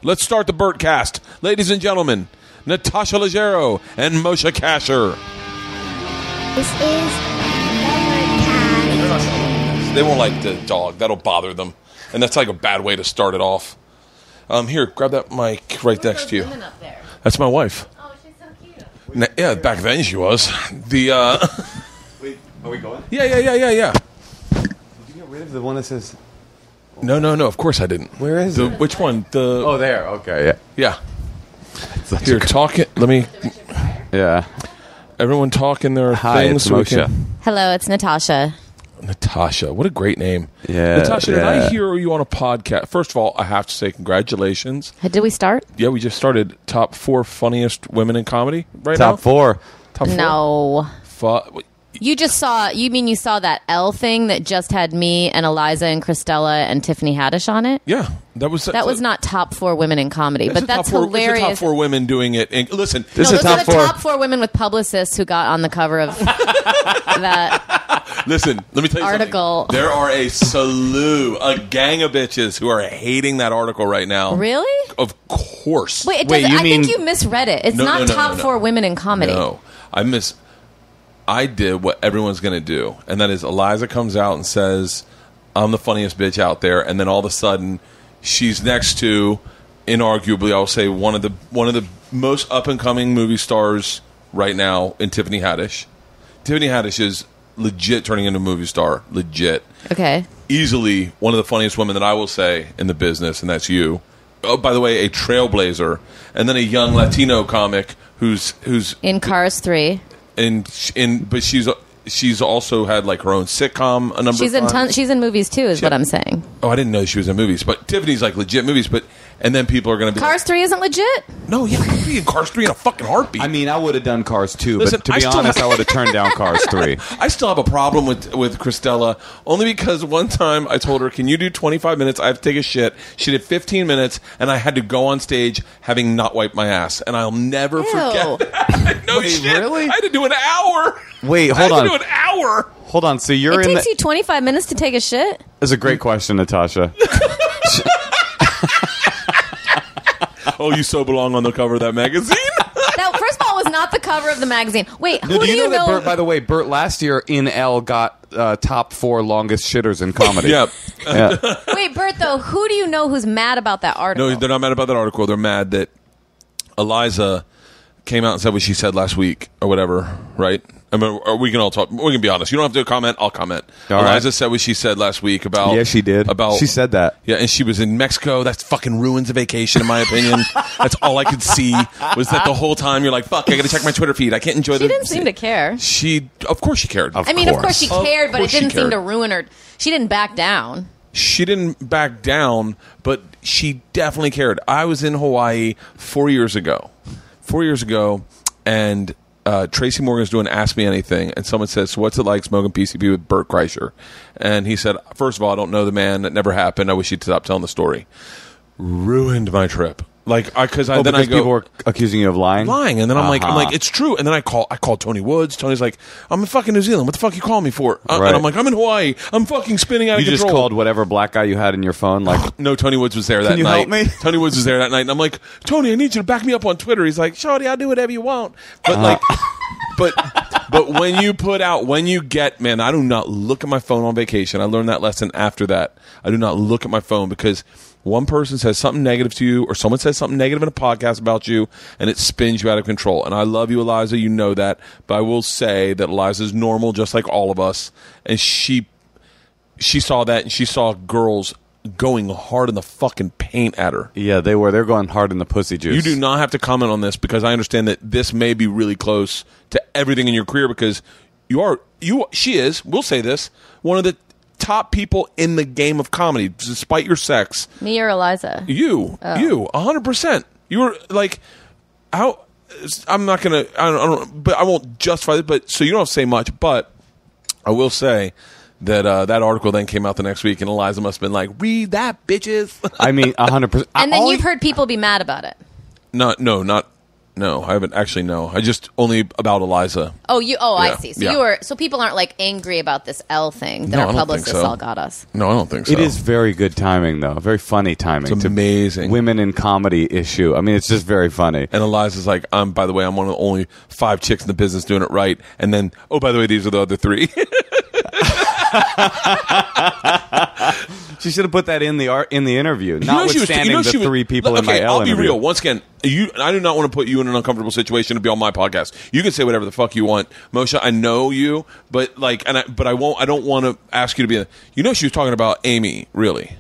Let's start the Bertcast. Ladies and gentlemen, Natasha Leggero and Moshe Kasher. This is the Bertcast. They won't like the dog. That'll bother them. And that's like a bad way to start it off. Here, grab that mic right next to you. That's my wife. Oh, she's so cute. Yeah, back then she was. Wait, are we going? Yeah. Did you get rid of the one that says... No, of course I didn't. Where is it? Which one? Oh, there. Okay, Yeah. Here, talk it. Let me... Yeah. Everyone talk in their Hi, things. it's so we Moshe. can- Hello, it's Natasha. Natasha, what a great name. Yeah. Natasha, did I yeah. hear you on a podcast? First of all, I have to say congratulations. Did we start? Yeah, we just started top 4 funniest women in comedy right now. Top 4. Top 4? No. You You saw that L thing that just had me and Eliza and Christella and Tiffany Haddish on it? Yeah, that was not top 4 women in comedy, but that's hilarious. It's the top 4 women doing it. And listen, This is those top are the 4. top 4 women with publicists who got on the cover of that. listen. Let me tell you Article. something. There are a gang of bitches who are hating that article right now. Really? Of course. Wait, Wait, you I mean- think you misread it. It's No, not no, top no. 4 women in comedy. No, I did what everyone's going to do, and that is Eliza comes out and says, "I'm the funniest bitch out there," and then all of a sudden, she's next to, inarguably, I'll say one of the most up and coming movie stars right now in Tiffany Haddish. Tiffany Haddish is legit turning into a movie star, legit. Okay. Easily one of the funniest women that I will say in the business, and that's you. Oh, by the way, a trailblazer, and then a young Latino comic who's In Cars 3. but she's also had like her own sitcom a number She's of in times. she's in movies too, is what I'm saying. Oh, I didn't know she was in movies, but Tiffany's like legit movies. And then people are going to be Cars 3 isn't legit? like, no, yeah, I'd be in Cars 3 in a fucking heartbeat. I mean, I would have done Cars 2, Listen, but to I be still honest, have- I would have turned down Cars 3. I still have a problem with Christella, only because one time I told her, "Can you do 25 minutes? I have to take a shit." She did 15 minutes, and I had to go on stage having not wiped my ass, and I'll never forget that. No Wait, shit, really? I had to do an hour. Wait, I hold had on. to do an hour. Hold on. So you're It in takes you 25 minutes to take a shit? That's a great question, Natasha. Oh, you so belong on the cover of that magazine. That, first of all, was not the cover of the magazine. Wait, who Do do you know that Bert, by the way, Bert last year in L got top 4 longest shitters in comedy. Yeah. Wait, Bert, though, who do you know who's mad about that article? No, they're not mad about that article. They're mad that Eliza came out and said what she said last week or whatever, right? I mean, or we can all talk. We can be honest. You don't have to comment. I'll comment. All Eliza right. said what she said last week about... Yeah, she did. She said that. Yeah, and she was in Mexico. That fucking ruins a vacation, in my opinion. That's all I could see, was that the whole time you're like, fuck, I got to check my Twitter feed. I can't enjoy She didn't seem to care. Of course she cared. I mean, of course she cared, but it course she didn't seem cared. to ruin her. She didn't back down. She didn't back down, but she definitely cared. I was in Hawaii 4 years ago. And Tracy Morgan's doing Ask Me Anything, and someone says, "So what's it like smoking PCP with Bert Kreischer?" And he said, "First of all, I don't know the man. That never happened. I wish he'd stop telling the story." Ruined my trip. Because I go, people were accusing you of lying, and then I'm like, it's true. And then I call Tony Woods. Tony's like, "I'm in fucking New Zealand. What the fuck you calling me for?" Right. And I'm like, "I'm in Hawaii. I'm fucking spinning out You of just control." called whatever black guy you had in your phone, like, No, Tony Woods was there that you night. help me? Tony Woods was there that night, and I'm like, "Tony, I need you to back me up on Twitter." He's like, "Shorty, I'll do whatever you want." But but when you get, man, I do not look at my phone on vacation. I learned that lesson after that. I do not look at my phone because one person says something negative to you, or someone says something negative in a podcast about you, and it spins you out of control. And I love you, Eliza. You know that. But I will say that Eliza's normal, just like all of us. And she saw that, and she saw girls going hard in the fucking paint at her. yeah, they're going hard in the pussy juice. You do not have to comment on this, because I understand that this may be really close to everything in your career, because she is, we'll say this, one of the top people in the game of comedy, despite your sex. Me or Eliza? You, 100%. You were like, how? I'm not gonna. I don't. But I won't justify it. But so you don't have to say much. But I will say that that article then came out the next week, and Eliza must have been like, "Read that, bitches." I mean, 100%. And then you've heard people be mad about it. No, not No, I haven't actually. No, I just only about Eliza. Oh, I Yeah, see. So yeah. so people aren't like angry about this L thing that No, I our don't think publicists so. all got us. No, I don't think so. It is very good timing, though. Very funny timing. It's amazing. Women in comedy issue. I mean, it's just very funny. And Eliza's like, by the way, I'm one of the only 5 chicks in the business doing it right. And then, oh, by the way, these are the other 3. She should have put that in the interview. Notwithstanding the 3 people in my L I'll be interview. real. Once again, I do not want to put you in an uncomfortable situation to be on my podcast. You can say whatever the fuck you want, Moshe. I know you, but I won't. I don't want to ask you to be. She was talking about Amy, really.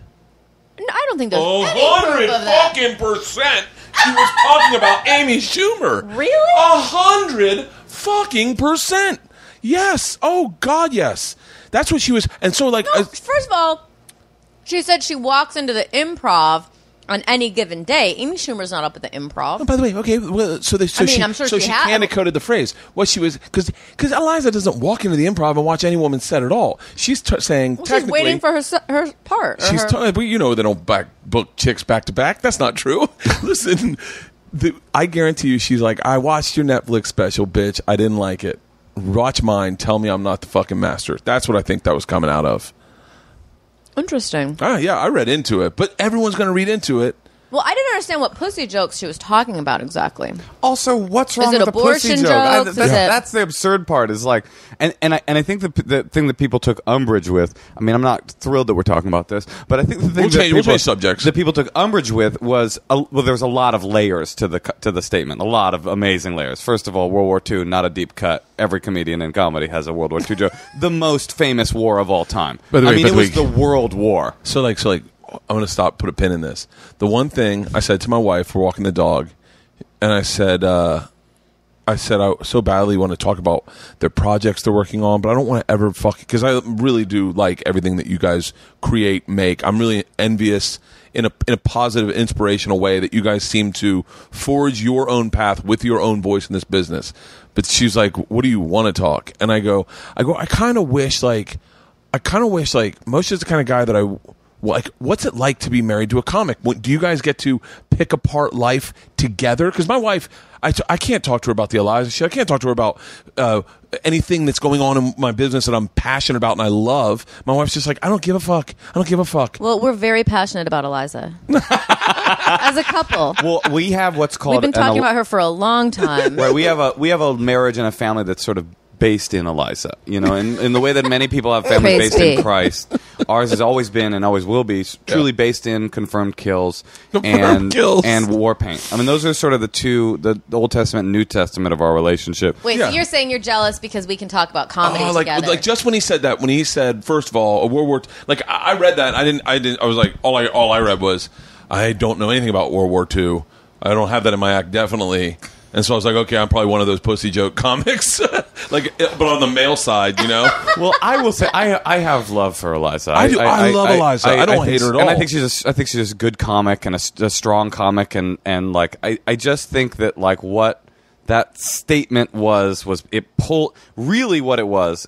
No, I don't think there's any 100 proof of that. fucking percent. She was talking about Amy Schumer. Really? 100 fucking percent. Yes. Oh God, yes. That's what she was. And so, like, No, first of all, she said she walks into the Improv on any given day. Amy Schumer's not up at the Improv. oh, by the way, okay. Well, I'm sure she had- kind of coded the phrase. What she was because Eliza doesn't walk into the Improv and watch any woman set at all. She's saying Well, she's technically waiting for her part. She's but they don't book chicks back to back. That's not true. Listen, I guarantee you, she's like, I watched your Netflix special, bitch. I didn't like it. Watch mine. Tell me I'm not the fucking master. That's what I think that was coming out of. Interesting. Yeah, I read into it, but everyone's going to read into it. Well, I didn't understand what pussy jokes she was talking about exactly. Also, what's wrong it with the pussy abortion joke? jokes? That's the absurd part. Is like, and I think the thing that people took umbrage with. I mean, I'm not thrilled that we're talking about this, but I think the thing We'll change subjects. that people took umbrage with was there's a lot of layers to the statement. A lot of amazing layers. First of all, World War II, not a deep cut. Every comedian in comedy has a World War II joke. The most famous war of all time. By the way, it was the World War. So like, I'm going to put a pin in this. The one thing I said to my wife, we're walking the dog, and I said I so badly want to talk about their projects they're working on, but I don't want to ever because I really do like everything that you guys make. I'm really envious in a positive, inspirational way that you guys seem to forge your own path with your own voice in this business. But she's like, what do you want to talk? And I go, I kind of wish Moshe's the kind of guy that what's it like to be married to a comic? Do you guys get to pick apart life together? Because my wife, I can't talk to her about the Eliza shit. I can't talk to her about anything that's going on in my business that I'm passionate about and I love. My wife's just like, I don't give a fuck. Well, we're very passionate about Eliza as a couple. Well, we have what's called. We've been talking about her for a long time. Right, we have a marriage and a family that's sort of based in Eliza, in the way that many people have families based in Christ. Ours has always been and always will be truly based in confirmed kills and war paint. I mean, those are sort of the Old Testament and New Testament of our relationship. Wait, so you're saying you're jealous because we can talk about comedy together? Like just when he said that, when he said, first of all, a World War, like I read that, I didn't. I was like, all I read was, I don't know anything about World War II. I don't have that in my act, definitely. And so I was like, okay, I'm probably one of those pussy joke comics, but on the male side, Well, I will say I have love for Eliza. I do. I love Eliza. I don't hate her at all. And I think she's a good comic and a strong comic, and like I just think that like what that statement was it pulled really what it was,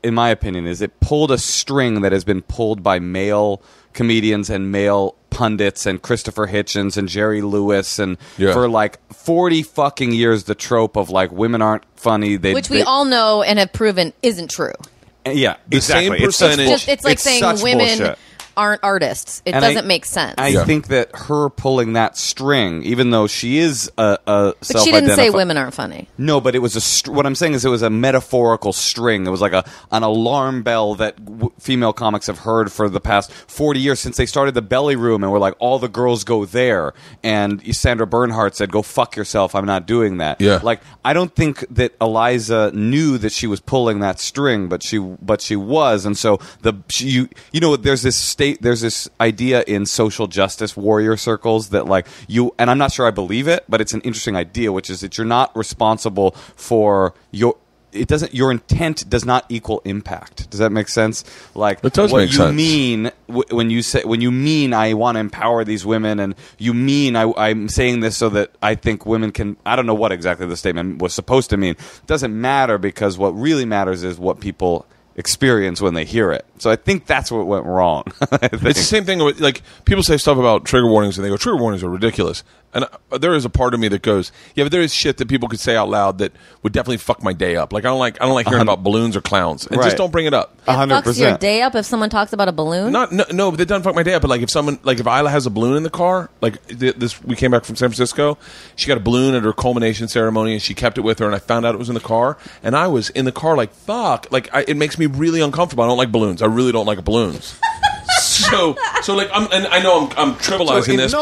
in my opinion, is it pulled a string that has been pulled by male comedians and male pundits and Christopher Hitchens and Jerry Lewis and for like 40 fucking years the trope of like women aren't funny, which we all know and have proven isn't true. Yeah, the exactly. same percentage. It's like saying women bullshit. Aren't artists. It doesn't make sense. I think that her pulling that string, even though she is a but she didn't say women aren't funny. No, but it was what I'm saying is it was a metaphorical string. It was like an alarm bell that female comics have heard for the past 40 years since they started the Belly Room, and we're like, all the girls go there. And Sandra Bernhardt said, "Go fuck yourself. I'm not doing that." Yeah. Like I don't think that Eliza knew that she was pulling that string, but she was, and so there's this idea in social justice warrior circles that like you, and I'm not sure I believe it, but it's an interesting idea, which is that you're not responsible for your intent does not equal impact. Does that make sense? Like it does what make you sense. mean when you mean I want to empower these women, and you mean I'm saying this so that I think women can. I don't know what exactly the statement was supposed to mean. It doesn't matter, because what really matters is what people experience when they hear it. So I think that's what went wrong. It's the same thing with, like, people say stuff about trigger warnings and they go, trigger warnings are ridiculous. And there is a part of me that goes, yeah, but there is shit that people could say out loud that would definitely fuck my day up. Like I don't like hearing about balloons or clowns. And just don't bring it up. It fucks your day up if someone talks about a balloon? No, but it doesn't fuck my day up. But like if Isla has a balloon in the car, like we came back from San Francisco, she got a balloon at her culmination ceremony and she kept it with her, and I found out it was in the car, and I was in the car like, fuck. Like it makes me really uncomfortable. I don't like balloons. I really don't like balloons. So like I know I'm trivializing this,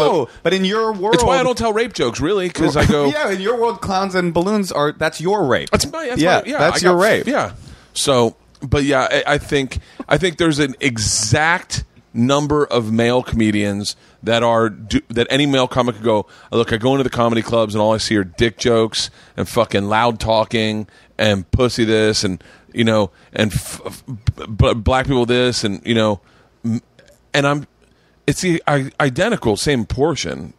but in your world, it's why I don't tell rape jokes, really, because I go, yeah, in your world, clowns and balloons that's your rape. That's your rape. Yeah. So, but yeah, I think there's an exact number of male comedians that any male comic could go, look, I go into the comedy clubs and all I see are dick jokes and fucking loud talking and pussy this and black people this and and it's the identical same portion,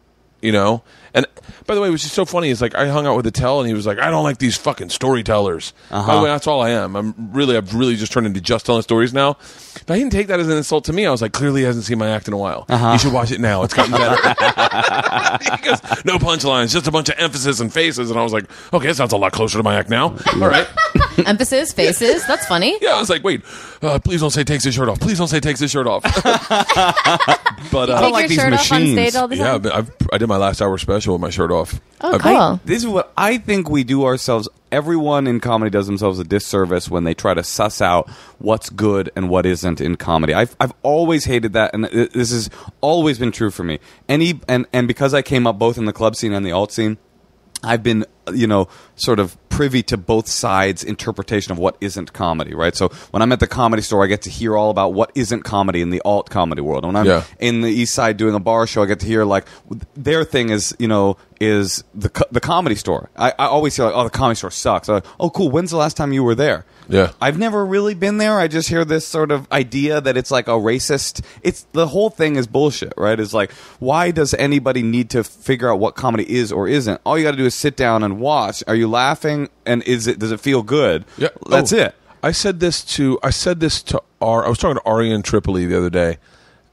And by the way, it was just so funny. It's like I hung out with Attell, and he was like, "I don't like these fucking storytellers." By the way, that's all I am. I've really just turned into just telling stories now. But I didn't take that as an insult to me. I was like, clearly he hasn't seen my act in a while. You should watch it now. It's gotten better. He goes, no punchlines, just a bunch of emphasis and faces. And I was like, okay, that sounds a lot closer to my act now. All right. Emphasis, faces. That's funny. Yeah, I was like, wait, please don't say takes his shirt off. Please don't say takes his shirt off. But you take your shirt off on stage all the time? Yeah, I did my last hour special with my shirt off. Oh, cool. This is what I think we do ourselves. Everyone in comedy does themselves a disservice when they try to suss out what's good and what isn't in comedy. I've always hated that, and this has always been true for me. And because I came up both in the club scene and the alt scene, I've been, sort of privy to both sides' interpretation of what isn't comedy, right? So when I'm at the Comedy Store, I get to hear all about what isn't comedy in the alt comedy world. When I'm in the East Side doing a bar show, I get to hear like their thing is, is the Comedy Store. I always hear like, oh, the Comedy Store sucks. I'm like, oh, cool. When's the last time you were there? Yeah, I've never really been there. I just hear this sort of idea that it's like a racist. It's the whole thing is bullshit, right? It's like, why does anybody need to figure out what comedy is or isn't? All you got to do is sit down and watch. Are you laughing? And does it feel good? Yeah, that's it. I said this to I was talking to Ari in Tripoli the other day,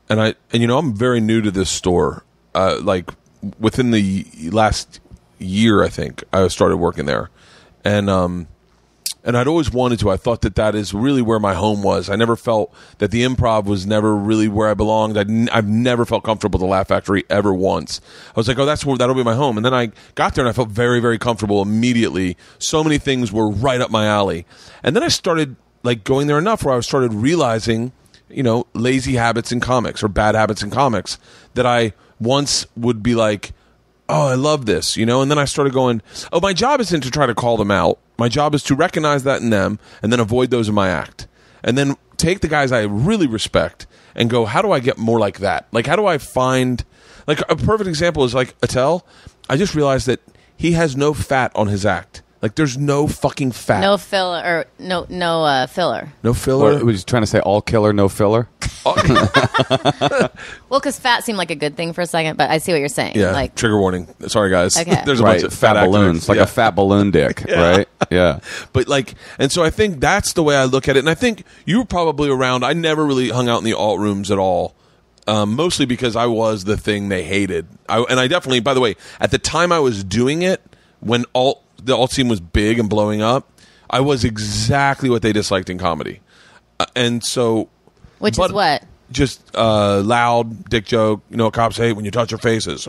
and I'm very new to this store. Like within the last year, I think I started working there, and I'd always wanted to. I thought that is really where my home was. I never felt that the Improv was never really where I belonged. I've never felt comfortable at the Laugh Factory ever once. I was like, oh, that'll be my home. And then I got there and I felt very, very comfortable immediately. So many things were right up my alley. And then I started like going there enough where I started realizing, lazy habits in comics or bad habits in comics that I once would be like, oh, I love this, and then I started going, oh, my job isn't to try to call them out. My job is to recognize that in them and then avoid those in my act. And then take the guys I really respect and go, how do I get more like that? Like, how do I find, like, a perfect example is like Attell. I just realized that he has no fat on his act. Like, there's no fucking fat. No filler, or no filler. No filler? What, was you trying to say all killer, no filler? Well, because fat seemed like a good thing for a second, but I see what you're saying. Yeah, like, trigger warning. Sorry, guys. Okay. There's a bunch of fat balloons, like a fat balloon dick, right? Yeah. But like, and so I think that's the way I look at it. And I think you were probably around. I never really hung out in the alt rooms at all. Mostly because I was the thing they hated. And I definitely, by the way, at the time I was doing it, when the alt scene was big and blowing up, I was exactly what they disliked in comedy. And so... Which is what? Just loud dick joke. Cops hate when you touch your faces.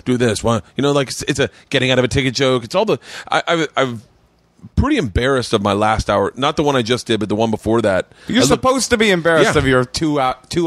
Do this. Like it's a getting out of a ticket joke. It's all the... I'm pretty embarrassed of my last hour. Not the one I just did, but the one before that. You're supposed to be embarrassed of your 2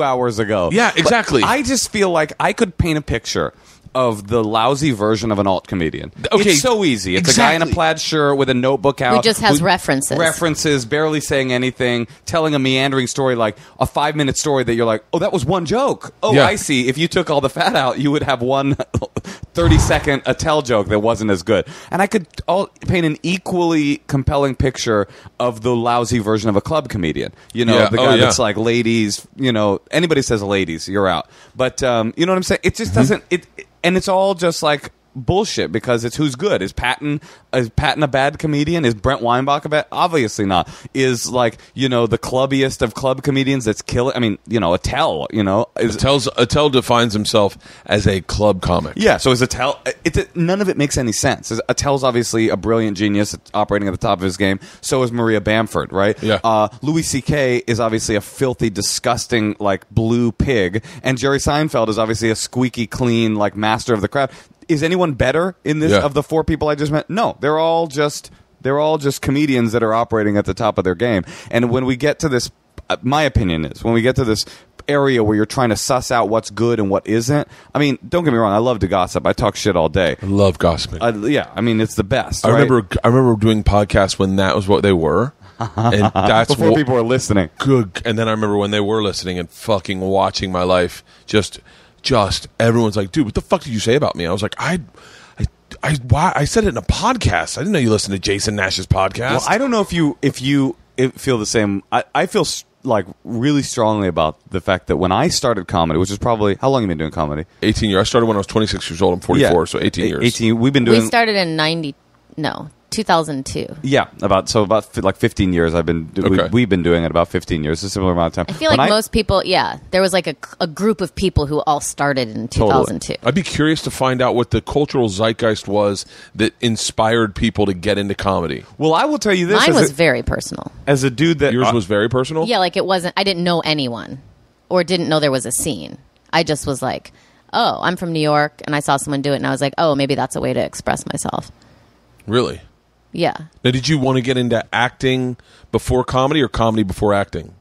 hours ago. Yeah, exactly. But I just feel like I could paint a picture of the lousy version of an alt comedian. Okay, it's so easy. It's a guy in a plaid shirt with a notebook out. Who just has references. Barely saying anything, telling a meandering story, like a 5-minute story that you're like, oh, that was one joke. Oh, yeah. I see. If you took all the fat out, you would have one 30-second Attell joke that wasn't as good. And I could paint an equally compelling picture of the lousy version of a club comedian. The guy that's like, ladies, anybody says ladies, you're out. But you know what I'm saying? It just doesn't... And it's all just like bullshit because it's who's good. Is Patton a bad comedian? Is Brent Weinbach a bad? Obviously not. Is the clubbiest of club comedians that's killing? I mean, Attell. Attell defines himself as a club comic. Yeah. So is Attell? None of it makes any sense. Attell's obviously a brilliant genius operating at the top of his game. So is Maria Bamford, right? Yeah. Louis C.K. is obviously a filthy, disgusting, blue pig, and Jerry Seinfeld is obviously a squeaky clean, master of the craft. Is anyone better in this of the four people I just met? No, they're all just comedians that are operating at the top of their game. And when we get to this, my opinion is when we get to this area where you're trying to suss out what's good and what isn't. I mean, don't get me wrong. I love to gossip. I talk shit all day. I love gossiping. I mean, it's the best. I remember doing podcasts when that was what they were. And that's before people were listening. Good. And then I remember when they were listening and fucking watching my life. Just everyone's like, dude, what the fuck did you say about me? I was like, I said it in a podcast. I didn't know you listened to Jason Nash's podcast. Well, I don't know if you feel the same. I feel really strongly about the fact that when I started comedy, which is probably how long have you been doing comedy? 18 years. I started when I was 26 years old. I'm 44, so 18 years. 18. We started in 2002. Yeah, about 15 years. We've been doing it about 15 years, a similar amount of time. I feel like most people, there was a group of people who all started in 2002. I'd be curious to find out what the cultural zeitgeist was that inspired people to get into comedy. Well, I will tell you this. Mine was very personal. As a dude that... Yours was very personal? Yeah, it wasn't... I didn't know anyone or didn't know there was a scene. I just was like, oh, I'm from New York, and I saw someone do it, and I was like, oh, maybe that's a way to express myself. Really? Yeah. Now, did you want to get into acting before comedy or comedy before acting?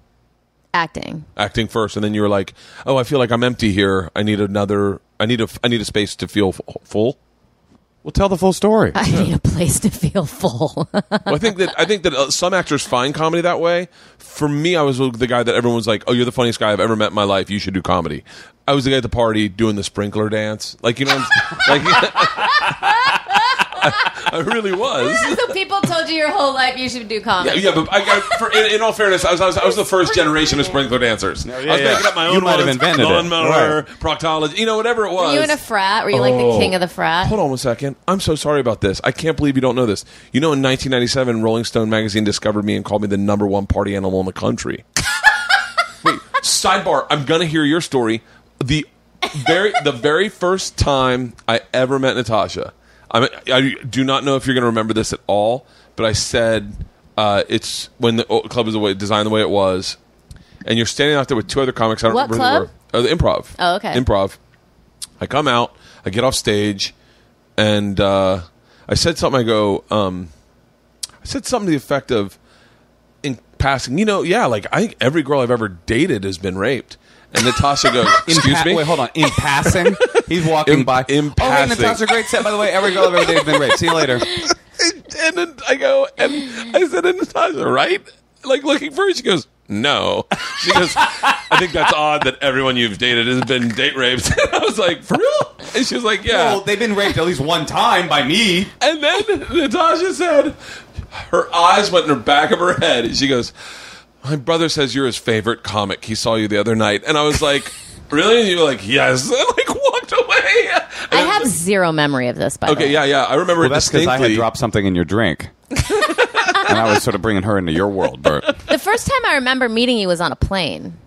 Acting. Acting first, and then you were like, "Oh, I feel like I'm empty here. I need a space to feel full." Well, tell the full story. I need a place to feel full. Well, I think that some actors find comedy that way. For me, I was the guy that everyone was like, "Oh, you're the funniest guy I've ever met in my life. You should do comedy." I was the guy at the party doing the sprinkler dance, I really was. So people told you your whole life you should do comedy. Yeah, but in all fairness, I was the first generation of sprinkler dancers. I was making up my own. You might have invented it. Lawnmower, proctology, whatever it was. Were you in a frat? Were you the king of the frat? Hold on 1 second. I'm so sorry about this. I can't believe you don't know this. In 1997, Rolling Stone magazine discovered me and called me the #1 party animal in the country. Wait, sidebar. I'm gonna hear your story. The very first time I ever met Natasha. I do not know if you're going to remember this at all, but I said it's when the club was designed the way it was, and you're standing out there with two other comics. I don't remember club? who they were. The Improv. Oh, okay. Improv. I come out, I get off stage, and I said something. I said something to the effect of, in passing, I think every girl I've ever dated has been raped. And Natasha goes, excuse me? Wait, hold on. In passing? He's walking by. In passing. Oh, hey, Natasha, great set, by the way. Every girl I've ever dated has been raped. See you later. And then I go, and I said, and Natasha, right? Looking for her. She goes, no. She goes, I think that's odd that everyone you've dated has been date raped. And I was like, for real? And she was like, yeah. Well, they've been raped at least one time by me. And then Natasha said, her eyes went in the back of her head, and she goes, my brother says you're his favorite comic. He saw you the other night. And I was like, really? And you were like, yes. And I walked away. I have zero memory of this, by the way. Okay, yeah. I remember it that's distinctly. Because I had dropped something in your drink. And I was sort of bringing her into your world, Bert. The first time I remember meeting you was on a plane.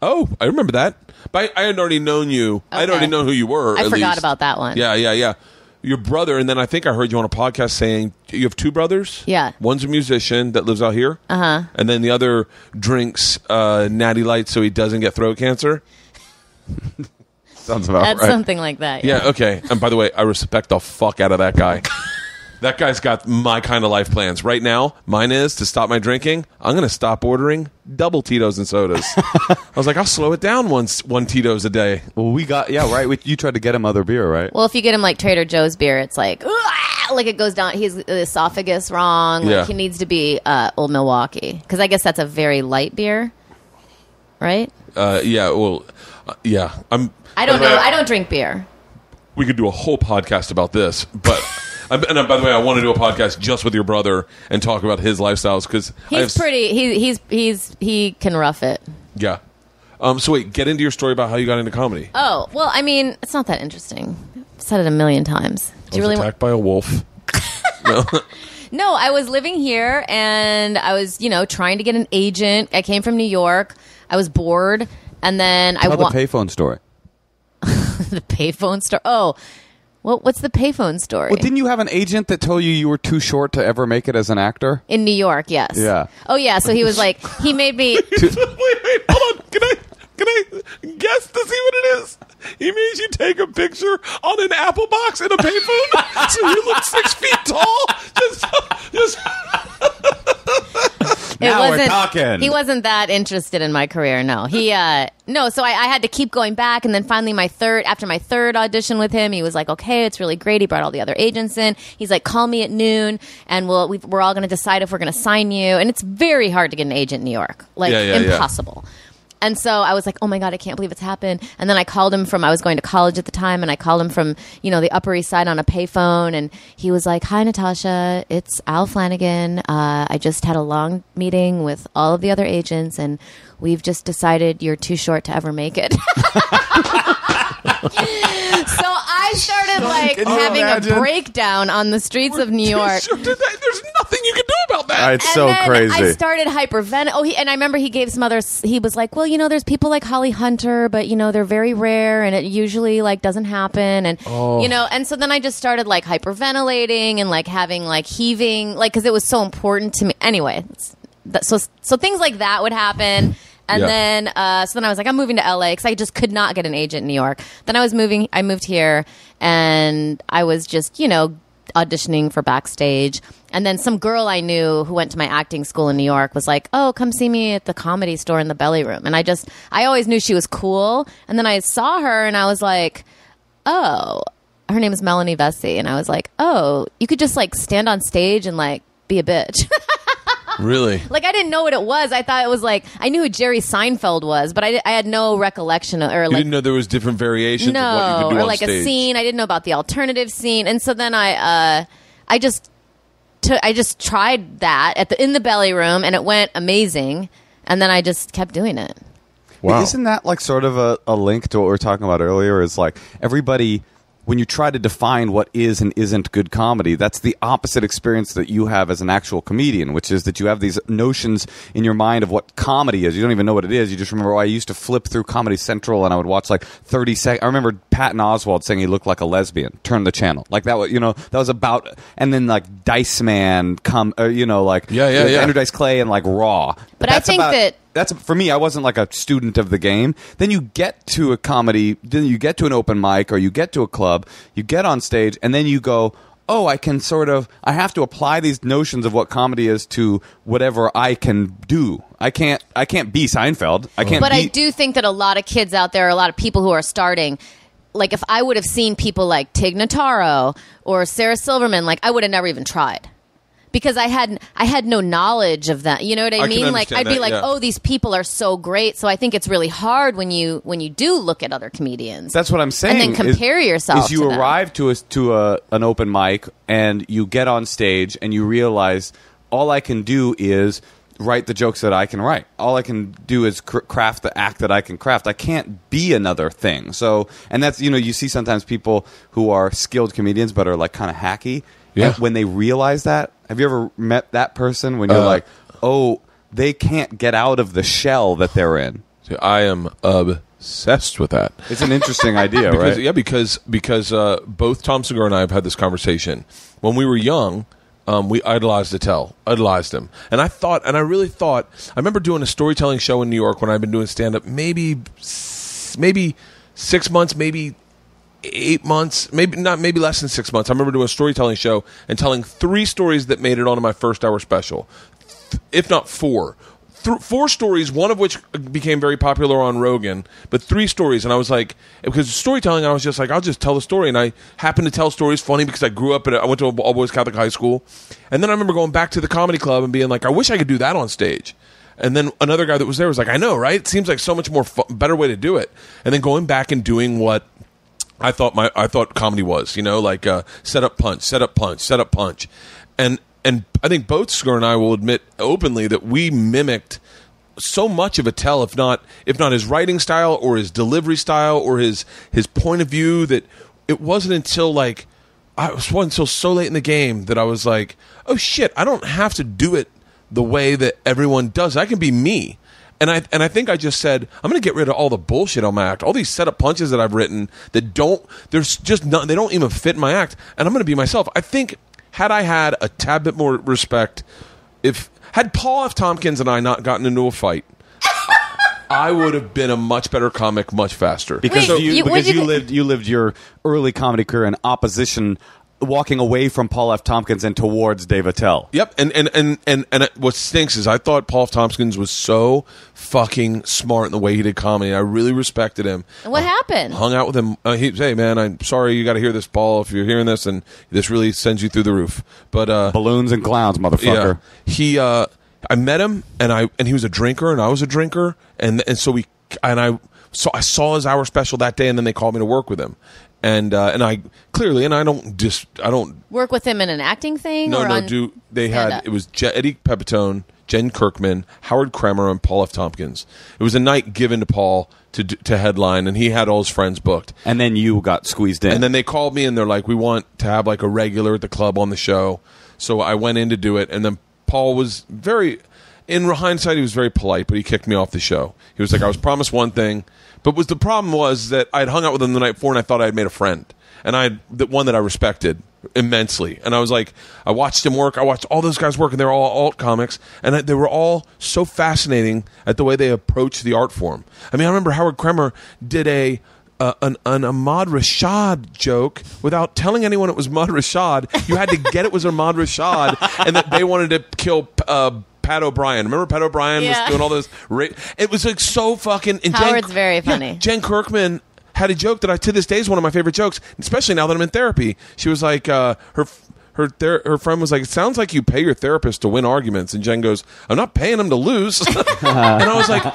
Oh, I remember that. But I had already known you. Okay. I had already known who you were. I forgot about that one. Yeah. Your brother, and then I think I heard you on a podcast saying you have two brothers? Yeah. One's a musician that lives out here. Uh-huh. And then the other drinks Natty Light so he doesn't get throat cancer. Sounds about That's right. something like that. Yeah, okay. And by the way, I respect the fuck out of that guy. That guy's got my kind of life plans. Right now, mine is to stop my drinking. I'm going to stop ordering double Tito's and sodas. I was like, I'll slow it down one Tito's a day. Well, you tried to get him other beer, right? Well, if you get him Trader Joe's beer, it's like it goes down. He's the esophagus wrong. Yeah. He needs to be Old Milwaukee, because I guess that's a very light beer, right? Yeah. Well, yeah. I don't know. I don't drink beer. We could do a whole podcast about this, but. And by the way, I want to do a podcast just with your brother and talk about his lifestyles because he can rough it. Yeah, So wait, get into your story about how you got into comedy. Oh, well, I mean, it's not that interesting. I've said it a million times. Do you really attacked by a wolf. No. No, I was living here and I was, trying to get an agent. I came from New York. I was bored, and then the payphone story. The payphone story. Oh, what's the payphone story? Well, didn't you have an agent that told you were too short to ever make it as an actor? In New York, yes. Yeah. Oh, yeah. So he was like, he made me. Wait, hold on. Can I guess to see what it is? He made you take a picture on an Apple box in a payphone, so you look 6 feet tall. Just. Now we're talking. He wasn't that interested in my career. No, no. So I had to keep going back, and then finally, after my third audition with him, he was like, "Okay, it's really great." He brought all the other agents in. He's like, "Call me at noon, and we're all going to decide if we're going to sign you." And it's very hard to get an agent in New York, impossible. Yeah. And so I was like, oh, my God, I can't believe it's happened. And then I called him I was going to college at the time, and I called him from, the Upper East Side on a payphone. And he was like, hi, Natasha, it's Al Flanagan. I just had a long meeting with all of the other agents, and we've just decided you're too short to ever make it. So I started having a breakdown on the streets of New York. There's nothing you can do about that. It's so crazy. I started hyperventilating. And I remember he gave some others. He was like, well, there's people like Holly Hunter, but they're very rare, and it usually doesn't happen. And and so then I just started hyperventilating and having heaving, because it was so important to me. Anyway, so things like that would happen. And then I was like, I'm moving to LA because I just could not get an agent in New York. Then I moved here, and I was just, auditioning for Backstage. And then some girl I knew who went to my acting school in New York was like, oh, come see me at the Comedy Store in the Belly Room. And I always knew she was cool. And then I saw her, and I was like, oh, her name is Melanie Vesey. And I was like, oh, you could just stand on stage and be a bitch. Really? I didn't know what it was. I thought it was I knew who Jerry Seinfeld was, but I had no recollection of, you didn't know there was different variations of what you could do on stage. A scene. I didn't know about the alternative scene. And so then I just tried that in the Belly Room, and it went amazing. And then I just kept doing it. Wow. Isn't that sort of a link to what we were talking about earlier? Is everybody, when you try to define what is and isn't good comedy, that's the opposite experience that you have as an actual comedian, which is that you have these notions in your mind of what comedy is. You don't even know what it is. You just remember, I used to flip through Comedy Central, and I would watch 30 seconds. I remember Patton Oswalt saying he looked like a lesbian. Turn the channel. That was, that was about, and then Dice Man Andrew Dice Clay and Raw. But I think that's for me. I wasn't a student of the game. Then you get to a comedy, then you get to an open mic, or you get to a club, you get on stage, and then you go, oh, I have to apply these notions of what comedy is to whatever I can do. I can't be Seinfeld. I do think that a lot of kids out there, a lot of people who are starting, if I would have seen people like Tig Notaro or Sarah Silverman, I would have never even tried. Because I had no knowledge of that. You know what I mean? I'd be oh, these people are so great. So I think it's really hard when you do look at other comedians. That's what I'm saying. And then compare yourself. Is you arrive to an open mic, and you get on stage, and you realize all I can do is write the jokes that I can write. All I can do is craft the act that I can craft. I can't be another thing. So, and that's you see sometimes people who are skilled comedians but are kind of hacky. Yeah. And when they realize that, have you ever met that person when you're oh, they can't get out of the shell that they're in? I am obsessed with that. It's an interesting idea, right? Yeah, because both Tom Segura and I have had this conversation. When we were young, we idolized him. And I really thought, I remember doing a storytelling show in New York when I'd been doing stand-up maybe 6 months, maybe 8 months, maybe less than 6 months. I remember doing a storytelling show and telling 3 stories that made it onto my first hour special, if not 4. 4 stories, one of which became very popular on Rogan, but 3 stories. And I was because storytelling, I was just I'll just tell the story. And I happened to tell stories funny because I grew up I went to an all-boys Catholic high school. And then I remember going back to the comedy club and being I wish I could do that on stage. And then another guy that was there was I know, right? It seems like so much more better way to do it. And then going back and doing what I thought comedy was, set up punch, set up punch, set up punch. And I think both Segura and I will admit openly that we mimicked so much of a tell, if not his writing style or his delivery style or his point of view, that it wasn't until until so late in the game that I was like, oh shit, I don't have to do it the way that everyone does. I can be me. And I think I just said, I'm going to get rid of all the bullshit on my act, all these setup punches that I've written that they don't even fit my act, and I'm going to be myself. I think had I had a tad bit more respect, had Paul F. Tompkins and I not gotten into a fight, I would have been a much better comic much faster. Because you lived your early comedy career in opposition, walking away from Paul F. Tompkins and towards Dave Attell. Yep, and what stinks is I thought Paul F. Tompkins was so fucking smart in the way he did comedy. I really respected him. And what happened? Hung out with him. Hey man, I'm sorry you got to hear this, Paul. If you're hearing this, and this really sends you through the roof. But balloons and clowns, motherfucker. Yeah, I met him, and he was a drinker, and I was a drinker, and so I saw his hour special that day, and then they called me to work with him. And I clearly, and I don't work with him in an acting thing. It was Eddie Pepitone, Jen Kirkman, Howard Kremer, and Paul F. Tompkins. It was a night given to Paul to headline, and he had all his friends booked. And then you got squeezed in. And then they called me, and they're like, "We want to have like a regular at the club on the show." So I went in to do it, and then Paul was in hindsight, he was very polite, but he kicked me off the show. He was like, "I was promised one thing." But the problem was that I'd hung out with him the night before, and I thought I had made a friend, and the one that I respected immensely. And I was like, I watched him work. I watched all those guys work, and they were all alt comics, and they were all so fascinating at the way they approached the art form. I mean, I remember Howard Kremer did an Ahmad Rashad joke without telling anyone it was Ahmad Rashad. You had to get it was Ahmad Rashad, and that they wanted to kill Pat O'Brien. Remember Pat O'Brien was doing all this? It was like so fucking... Howard's very funny. Yeah, Jen Kirkman had a joke that to this day is one of my favorite jokes, especially now that I'm in therapy. She was like, her friend was like, "It sounds like you pay your therapist to win arguments." And Jen goes, "I'm not paying him to lose." And I was like,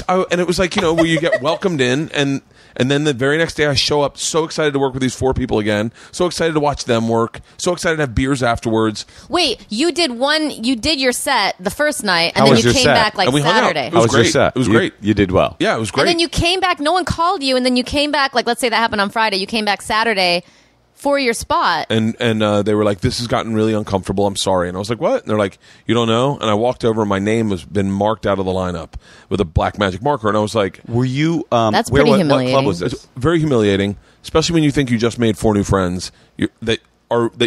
and it was like, where you get welcomed in, and then the very next day I show up so excited to work with these 4 people again, so excited to watch them work, so excited to have beers afterwards. Wait, you did your set the first night, and then you came back like Saturday. It was great. It was great. You did well. Yeah, it was great. And then you came back, no one called you, and then you came back, like let's say that happened on Friday, you came back Saturday for your spot. And they were like, "This has gotten really uncomfortable. I'm sorry." And I was like, "What?" And they're like, "You don't know?" And I walked over, and my name has been marked out of the lineup with a black magic marker. And I was like, "Were you?" That's pretty humiliating. What club was this? It's very humiliating, especially when you think you just made 4 new friends that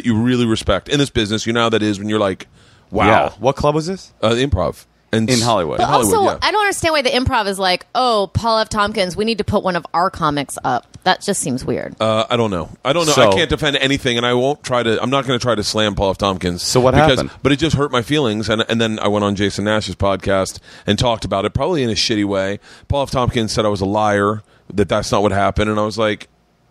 you really respect in this business. You know how that is when you're like, "Wow." Yeah. What club was this? The Improv. And in Hollywood. But also, I don't understand why the Improv is like, "Oh, Paul F. Tompkins, we need to put one of our comics up." That just seems weird. I don't know. So, I can't defend anything, and I won't try to. I'm not going to try to slam Paul F. Tompkins. So what happened? But it just hurt my feelings, and then I went on Jason Nash's podcast and talked about it, probably in a shitty way. Paul F. Tompkins said I was a liar, that's not what happened, and I was like,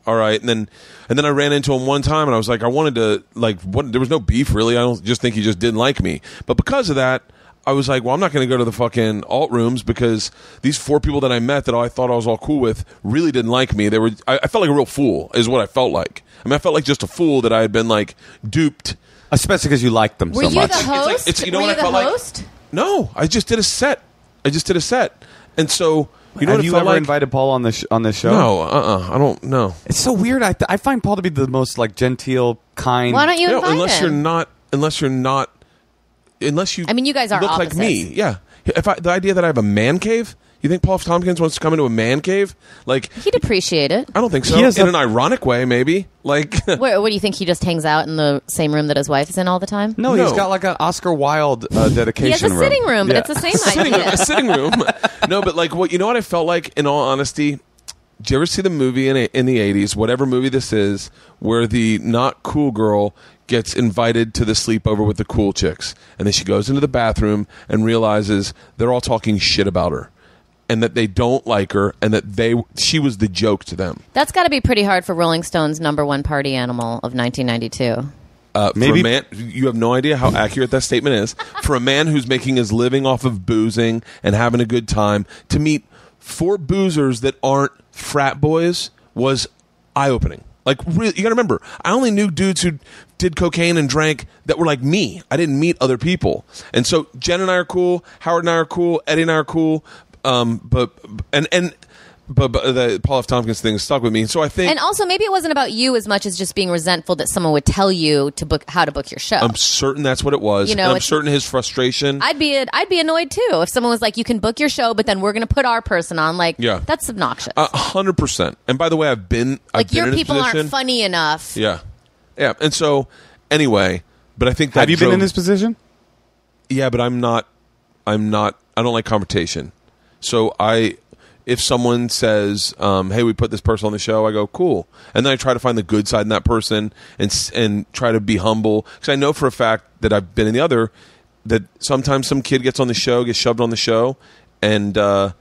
all right. And then I ran into him one time, and I was like, I wanted to there was no beef really. I don't just think he just didn't like me, but because of that, I was like, well, I'm not going to go to the fucking alt rooms because these 4 people that I met that I thought I was all cool with really didn't like me. I felt like a real fool is what I felt like. I mean, I felt like just a fool that I had been like duped. Especially because you liked them so much. Were you the host? You know what I felt like? No, I just did a set. And so... Have you ever invited Paul on this show? No, I don't know. It's so weird. I find Paul to be the most genteel, kind... Why don't you invite him? Unless you I mean, you guys are look opposites. like me. Yeah. The idea that I have a man cave, you think Paul F. Tompkins wants to come into a man cave? Like, he'd appreciate it. I don't think so. In an ironic way, maybe. Like, what do you think? He just hangs out in the same room that his wife is in all the time? No, he's got like an Oscar Wilde dedication room. He has a sitting room, but it's the same idea. A sitting room. No, but like, what I felt like, in all honesty, did you ever see the movie in the 80s, whatever movie this is, where the not cool girl gets invited to the sleepover with the cool chicks, and then she goes into the bathroom and realizes they're all talking shit about her, and that they don't like her, and that she was the joke to them. That's got to be pretty hard for Rolling Stone's #1 party animal of 1992. Maybe. For a man, you have no idea how accurate that statement is. For a man who's making his living off of boozing and having a good time, to meet 4 boozers that aren't frat boys was eye-opening. Like, really, you got to remember, I only knew dudes who did cocaine and drank that were like me. I didn't meet other people. And so Jen and I are cool. Howard and I are cool. Eddie and I are cool. But the Paul F. Tompkins thing stuck with me. So I think, and also maybe it wasn't about you as much as just being resentful that someone would tell you to book how to book your show. I'm certain that's what it was. You know, and I'm certain his frustration. I'd be annoyed too if someone was like, "You can book your show, but then we're going to put our person on." Like, that's obnoxious. 100%. And by the way, I've been your in people his position. aren't funny enough. Yeah. And so anyway, but I think that have you been in this position? Yeah, but I'm not. I don't like confrontation. So if someone says, "Hey, we put this person on the show," I go, "Cool," and then I try to find the good side in that person and try to be humble, because I know for a fact that I've been in the other, that sometimes some kid gets shoved on the show, and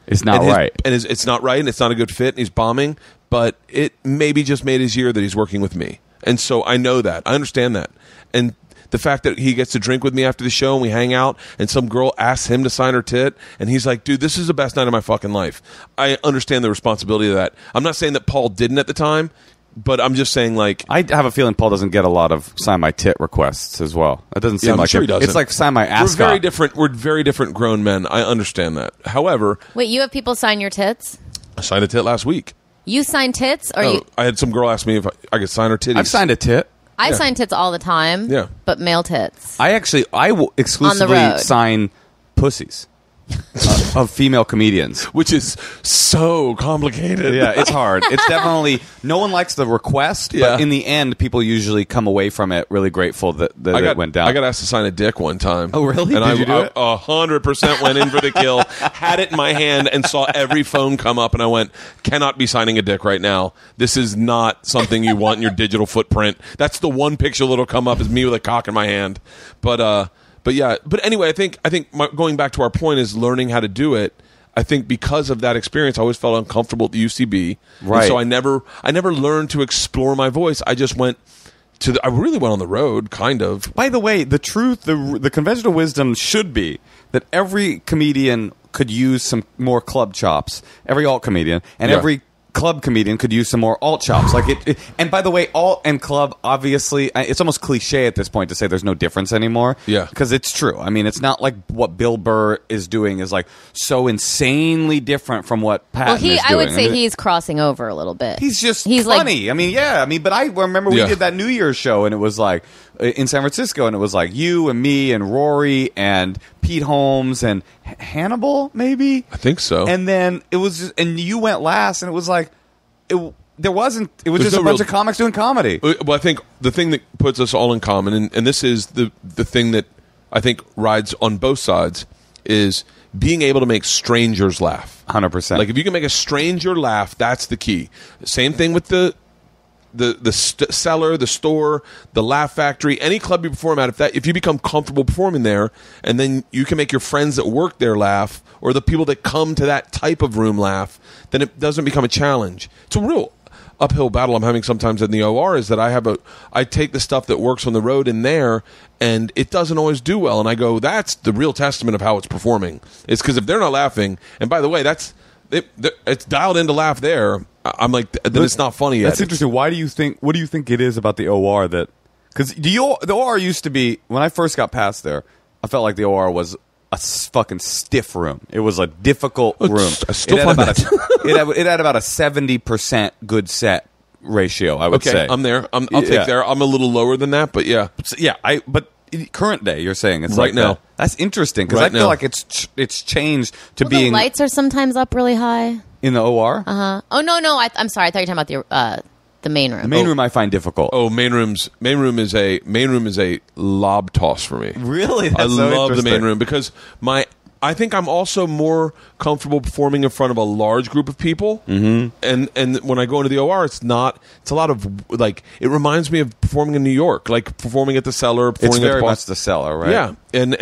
it's not right, and it's not right, and it's not a good fit, and he's bombing, but it maybe just made his year that he's working with me, and so I know that, I understand that, and the fact that he gets to drink with me after the show and we hang out and some girl asks him to sign her tit and he's like, dude, this is the best night of my fucking life. I understand the responsibility of that. I'm not saying that Paul didn't at the time, but I'm just saying, like, I have a feeling Paul doesn't get a lot of sign my tit requests as well. It doesn't seem I'm like sure he doesn't. It's like sign my ass. We're very different grown men. I understand that. However, wait, you have people sign your tits? I signed a tit last week. You sign tits, or I had some girl ask me if I could sign her titties. I've signed a tit. I sign tits all the time. Yeah. But male tits. I will exclusively sign pussies of female comedians, which is so complicated. Yeah, it's hard. It's definitely, no one likes the request, but in the end, people usually come away from it really grateful that it went down. I got asked to sign a dick one time. Oh, really? And Did you do it? 100% went in for the kill, had it in my hand, and saw every phone come up, and I went, cannot be signing a dick right now. This is not something you want in your digital footprint. That's the one picture that'll come up, is me with a cock in my hand. But yeah, but anyway, I think going back to our point is learning how to do it. I think because of that experience, I always felt uncomfortable at the UCB. Right. And so I never learned to explore my voice. I just went I really went on the road, kind of. By the way, the truth, the conventional wisdom should be that every comedian could use some more club chops. Every alt comedian and every club comedian could use some more alt chops. And by the way, alt and club, obviously, it's almost cliche at this point to say there's no difference anymore. Yeah. Because it's true. I mean, it's not like what Bill Burr is doing is like so insanely different from what Patton is doing. I would say he's crossing over a little bit. He's funny. Like, but I remember we did that New Year's show and it was like in San Francisco and it was like you and me and Rory and Pete Holmes and Hannibal, maybe? I think so. And then it was just, and you went last and it was like it was just a bunch of comics doing comedy. Well, I think the thing that puts us all in common, and this is the thing that I think rides on both sides, is being able to make strangers laugh. 100%. Like, if you can make a stranger laugh, that's the key. Same thing with the cellar, the store, the Laugh Factory, any club you perform at. If you become comfortable performing there, and then you can make your friends that work there laugh, or the people that come to that type of room laugh, then it doesn't become a challenge. It's a real uphill battle I'm having sometimes in the OR, is that I take the stuff that works on the road in there, and it doesn't always do well, and I go, that's the real testament of how it's performing. It's because if they're not laughing, and by the way, it's dialed in to laugh there, I'm like, then it's not funny yet. That's interesting. What do you think it is about the OR that, because the OR used to be, when I first got past there, I felt like the OR was a fucking stiff room. It was a difficult room. I still find that. It had about a 70% good set ratio, I would say. I'm there. I'll take there. I'm a little lower than that, but yeah. But current day, you're saying it's right like now. That's interesting, because I feel like it's changed to being. The lights are sometimes up really high in the OR. Oh no! I'm sorry. I thought you were talking about the main room. The main room I find difficult. Oh, main room is a lob toss for me. Really? That's I so love the main interesting. room because I think I'm also more comfortable performing in front of a large group of people. Mm-hmm. And when I go into the OR, it's a lot of, like, it reminds me of performing in New York, like performing at the Cellar. It's very much the Cellar, right? Yeah. And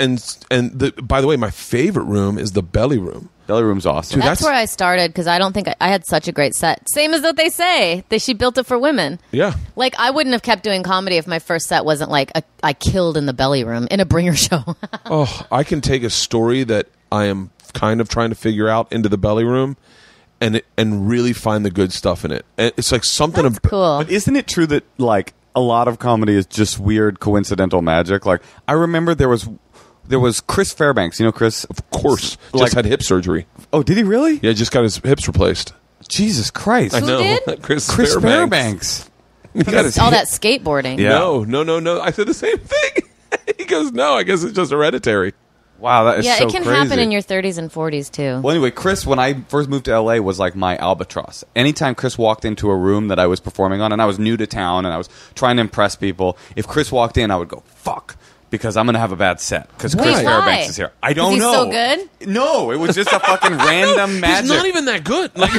by the way, my favorite room is the belly room. Belly room's awesome. That's where I started, because I don't think I had such a great set. Same as what they say. She built it for women. Yeah. Like, I wouldn't have kept doing comedy if my first set wasn't like I killed in the belly room in a bringer show. I can take a story that I am kind of trying to figure out into the belly room, and really find the good stuff in it. And it's like something That's cool. But isn't it true that like a lot of comedy is just weird coincidental magic? Like I remember there was Chris Fairbanks. You know Chris? Of course. Like- Just had hip surgery. Oh, did he really? Yeah, just got his hips replaced. Jesus Christ! I know. did? Chris Fairbanks. He got his All hip- that skateboarding. Yeah. No. I said the same thing. He goes, no, I guess it's just hereditary. Wow, that is Yeah, so it can crazy. happen in your 30s and 40s too. Well, anyway, Chris, when I first moved to LA, was like my albatross. Anytime Chris walked into a room that I was performing on, and I was new to town, and I was trying to impress people, if Chris walked in, I would go, fuck. Because I'm going to have a bad set. Because Chris Why? Fairbanks is here. I don't he's know. so good? No, it was just a fucking random magic. He's not even that good. Like,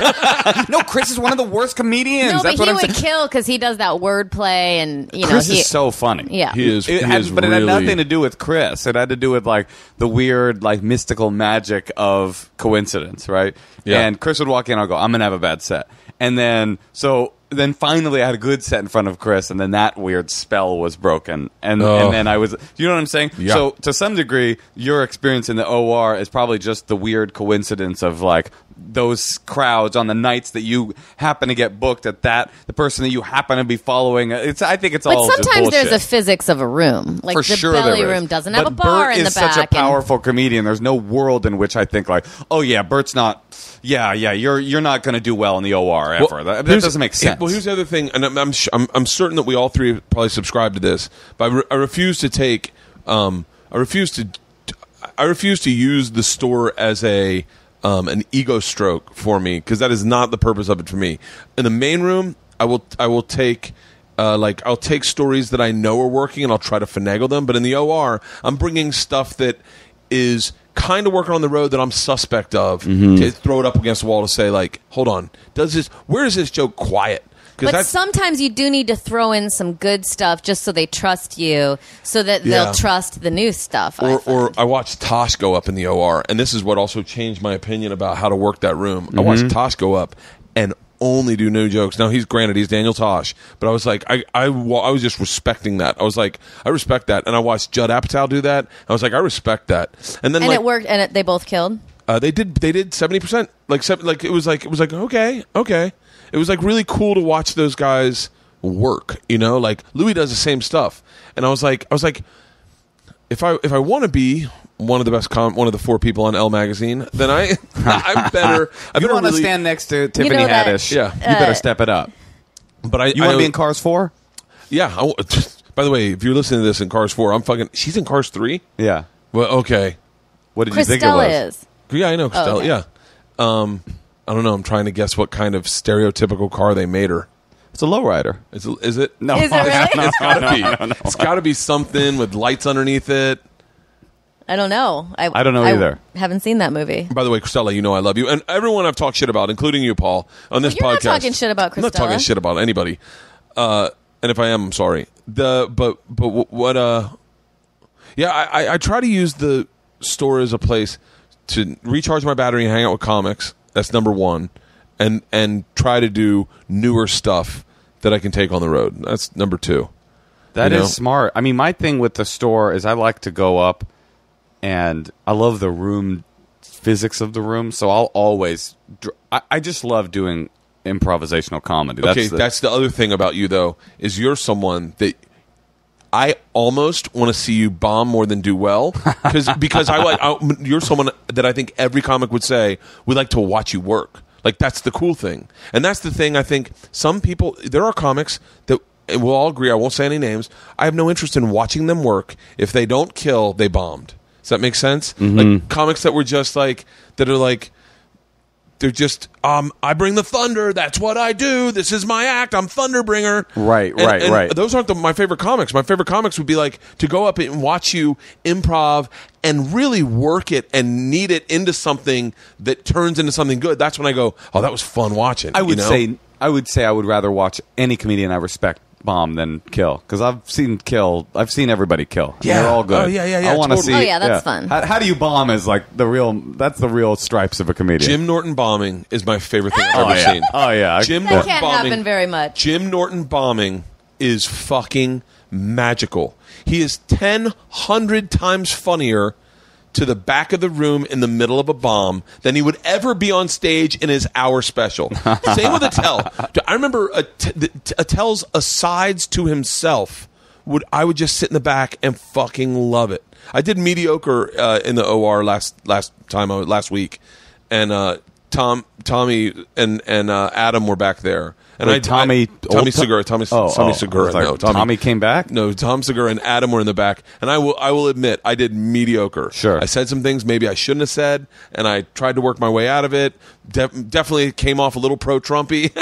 No, Chris is one of the worst comedians. No, That's but what he I'm would saying. kill because he does that wordplay, and you know Chris he. is so funny. Yeah. he is. It he had, is but it really, had nothing to do with Chris. It had to do with like the weird, like mystical magic of coincidence, right? Yeah. And Chris would walk in, I'll go, I'm gonna have a bad set, and then finally I had a good set in front of Chris, and then that weird spell was broken, and then I was, you know what I'm saying? Yeah. So to some degree, your experience in the OR is probably just the weird coincidence of like those crowds on the nights that you happen to get booked at the person that you happen to be following. I think it's But all just sometimes there's bullshit. a physics of a room. Like For the sure belly there is. room doesn't But have a bar Bert in the is back. such a and- powerful comedian. There's no world in which I think like, oh yeah, Bert's not. Yeah, you're not going to do well in the OR ever. Well, that here's- doesn't make sense. Well, here's the other thing, and I'm certain that we all three probably subscribe to this, but I refuse to take. I refuse to use the store as an ego stroke for me, because that is not the purpose of it for me. In the main room, I will take. I'll take stories that I know are working and I'll try to finagle them. But in the OR, I'm bringing stuff that is kind of working on the road that I'm suspect of to throw it up against the wall to say, like, hold on, where is this joke quiet? But sometimes you do need to throw in some good stuff just so they trust you, so that Yeah. they'll trust the new stuff. Or I watched Tosh go up in the OR, and this is what also changed my opinion about how to work that room. I watched Tosh go up and only do new jokes. Now he's Daniel Tosh, but I was like, I was just respecting that. I was like, I respect that, and I watched Judd Apatow do that. I was like, I respect that, and then and like, it worked, and they both killed. they did 70%. Like it was like okay. It was like really cool to watch those guys work. You know, like Louis does the same stuff, and I was like, if I want to be one of the best, one of the 4 people on Elle magazine, then I'm better. I you better want to really, stand next to Tiffany know that- Haddish? Yeah. you better step it up. But You want to be in Cars 4? Yeah. By the way, if you're listening to this in Cars 4, she's in Cars 3. Yeah. Well, okay. What did you think it was? Christella is. Yeah, I know. Stella, okay. Yeah. I don't know. I'm trying to guess what kind of stereotypical car they made her. It's a lowrider. Is it? No, Is it really? It's gotta be. It's gotta be something with lights underneath it. I don't know. I don't know either. Haven't seen that movie. By the way, Christella, you know I love you, and everyone I've talked shit about, including you, Paul, on this You're podcast. not talking shit about I'm not talking Christella. shit about anybody. And if I am, I'm sorry. I try to use the store as a place to recharge my battery and hang out with comics. That's number one, and try to do newer stuff that I can take on the road. That's number 2. That You is know? smart. I mean, my thing with the store is I like to go up, and I love the room physics of the room. So I'll always. I just love doing improvisational comedy. That's the other thing about you, though, is you're someone that I almost want to see you bomb more than do well, because you're someone that I think every comic would say we like to watch you work. Like that's the cool thing, and that's the thing. I think some people, there are comics that. And we'll all agree, I won't say any names, I have no interest in watching them work. If they don't kill, they bombed. Does that make sense? Like comics that were just like, that are like, they're just, I bring the thunder, that's what I do, this is my act, I'm Thunderbringer. Right. Those aren't my favorite comics. My favorite comics would be like, to go up and watch you improv and really work it and knead it into something that turns into something good. That's when I go, oh, that was fun watching. I would you know? say I would rather watch any comedian I respect bomb than kill, because I've seen everybody kill. Yeah. They're all good. Oh, yeah, I want to totally. see. Oh, yeah, that's fun. How do you bomb is like that's the real stripes of a comedian. Jim Norton bombing is my favorite thing I've ever seen. Oh yeah. Jim That Norton can't bombing, happen very much. Jim Norton bombing is fucking magical. He is 100 times funnier to the back of the room in the middle of a bomb than he would ever be on stage in his hour special. Same with Attell. I remember Attell's asides to himself. I would just sit in the back and fucking love it. I did mediocre in the OR last week, and Tommy and Adam were back there. And Wait, Tommy Segura. Tommy Segura. No, Tommy came back? No, Tom Segura and Adam were in the back. And I will admit, I did mediocre. Sure. I said some things maybe I shouldn't have said, and I tried to work my way out of it. Definitely came off a little pro-Trumpy.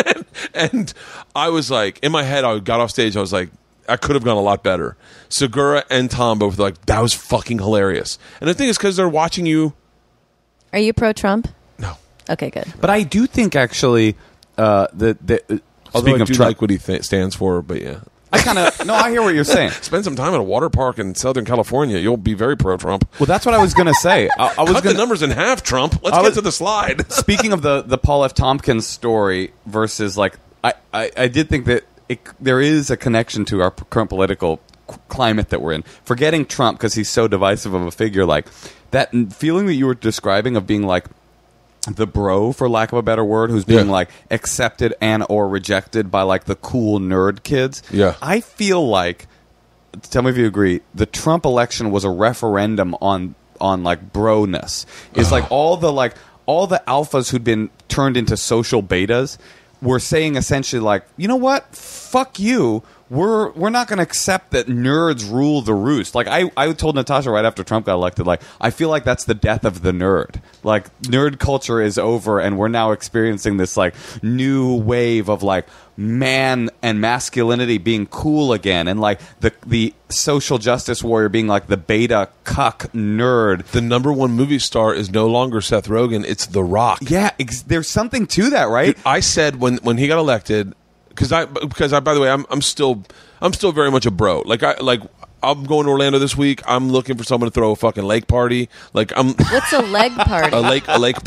And I was like, in my head, I got off stage, I was like, I could have gone a lot better. Segura and Tom both were like, that was fucking hilarious. And the thing is, because they're watching you. Are you pro-Trump? No. Okay, good. But I do think, actually, Although I do Trump, like what he stands for, but yeah. I hear what you're saying. Spend some time at a water park in Southern California. You'll be very pro-Trump. Well, that's what I was going to say. I was Cut the numbers in half, Trump. Let's get to the slide. Speaking of the Paul F. Tompkins story versus, like, I did think that there is a connection to our current political climate that we're in. Forgetting Trump because he's so divisive of a figure, like that feeling that you were describing of being like the bro, for lack of a better word, who's being like accepted and or rejected by like the cool nerd kids. Yeah. I feel like, tell me if you agree, the Trump election was a referendum on like bro-ness. It's like all the alphas who'd been turned into social betas were saying essentially like, you know what? Fuck you. We're not going to accept that nerds rule the roost. Like I told Natasha right after Trump got elected, like I feel like that's the death of the nerd. Like nerd culture is over, and we're now experiencing this like new wave of like man and masculinity being cool again, and like the social justice warrior being like the beta cuck nerd. The number one movie star is no longer Seth Rogen; it's The Rock. Yeah, there's something to that, right? Dude, I said when he got elected. Because I by the way I'm still very much a bro. I'm going to Orlando this week. I'm looking for someone to throw a fucking lake party. What's a leg party? a lake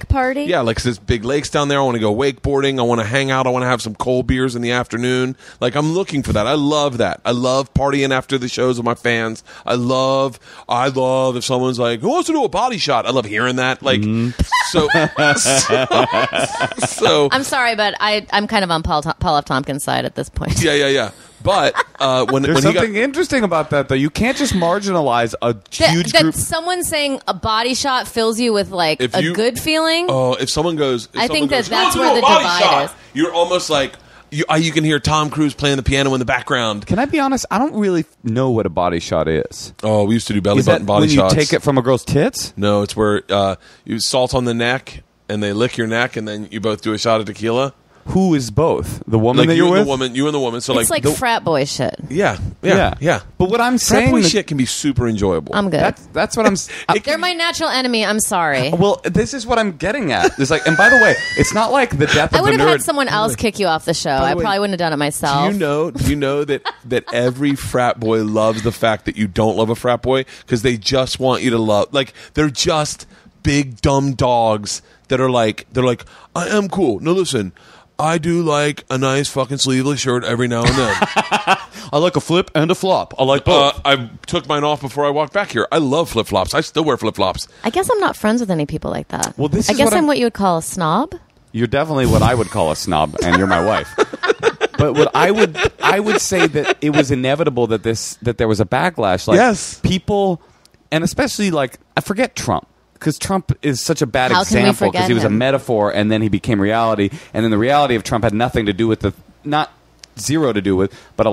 party. Yeah, like there's big lakes down there. I want to go wakeboarding. I want to hang out. I want to have some cold beers in the afternoon. Like I'm looking for that. I love that. I love partying after the shows with my fans. I love if someone's like, who wants to do a body shot? I love hearing that. Like so I'm sorry, but I'm kind of on Paul F. Tompkins' side at this point. Yeah. But when there's when something interesting about that, though. You can't just marginalize a huge group. Someone saying a body shot fills you with like good feeling. Oh, if someone goes, I think that's where the divide is. You're almost like you can hear Tom Cruise playing the piano in the background. Can I be honest? I don't really know what a body shot is. Oh, we used to do belly button body when shots. You take it from a girl's tits? No, it's where you salt on the neck and they lick your neck, and then you both do a shot of tequila. Who is both? The woman like that you're with? You and the woman. So it's like frat boy shit. Yeah. But what I'm saying, frat boy shit can be super enjoyable. I'm good. That's what I'm. They're my natural enemy. I'm sorry. Well, this is what I'm getting at. It's like, and by the way, it's not like the death of the nerd. I would have had someone else kick you off the show. I probably wouldn't have done it myself. Do you know that every frat boy loves the fact that you don't love a frat boy because they just want you to love. Like they're just big dumb dogs that are like I am cool. No, listen. I do like a nice fucking sleeveless shirt every now and then. I like a flip and a flop. I like both. I took mine off before I walked back here. I love flip-flops. I still wear flip-flops. I guess I'm not friends with any people like that. Well, I guess I'm what you would call a snob. You're definitely what I would call a snob, and you're my wife. But what I would say that it was inevitable that there was a backlash. Like yes. People, and especially like I forget Trump. Because Trump is such a bad example because he was a metaphor and then he became reality. And then the reality of Trump had nothing to do with not zero to do with, but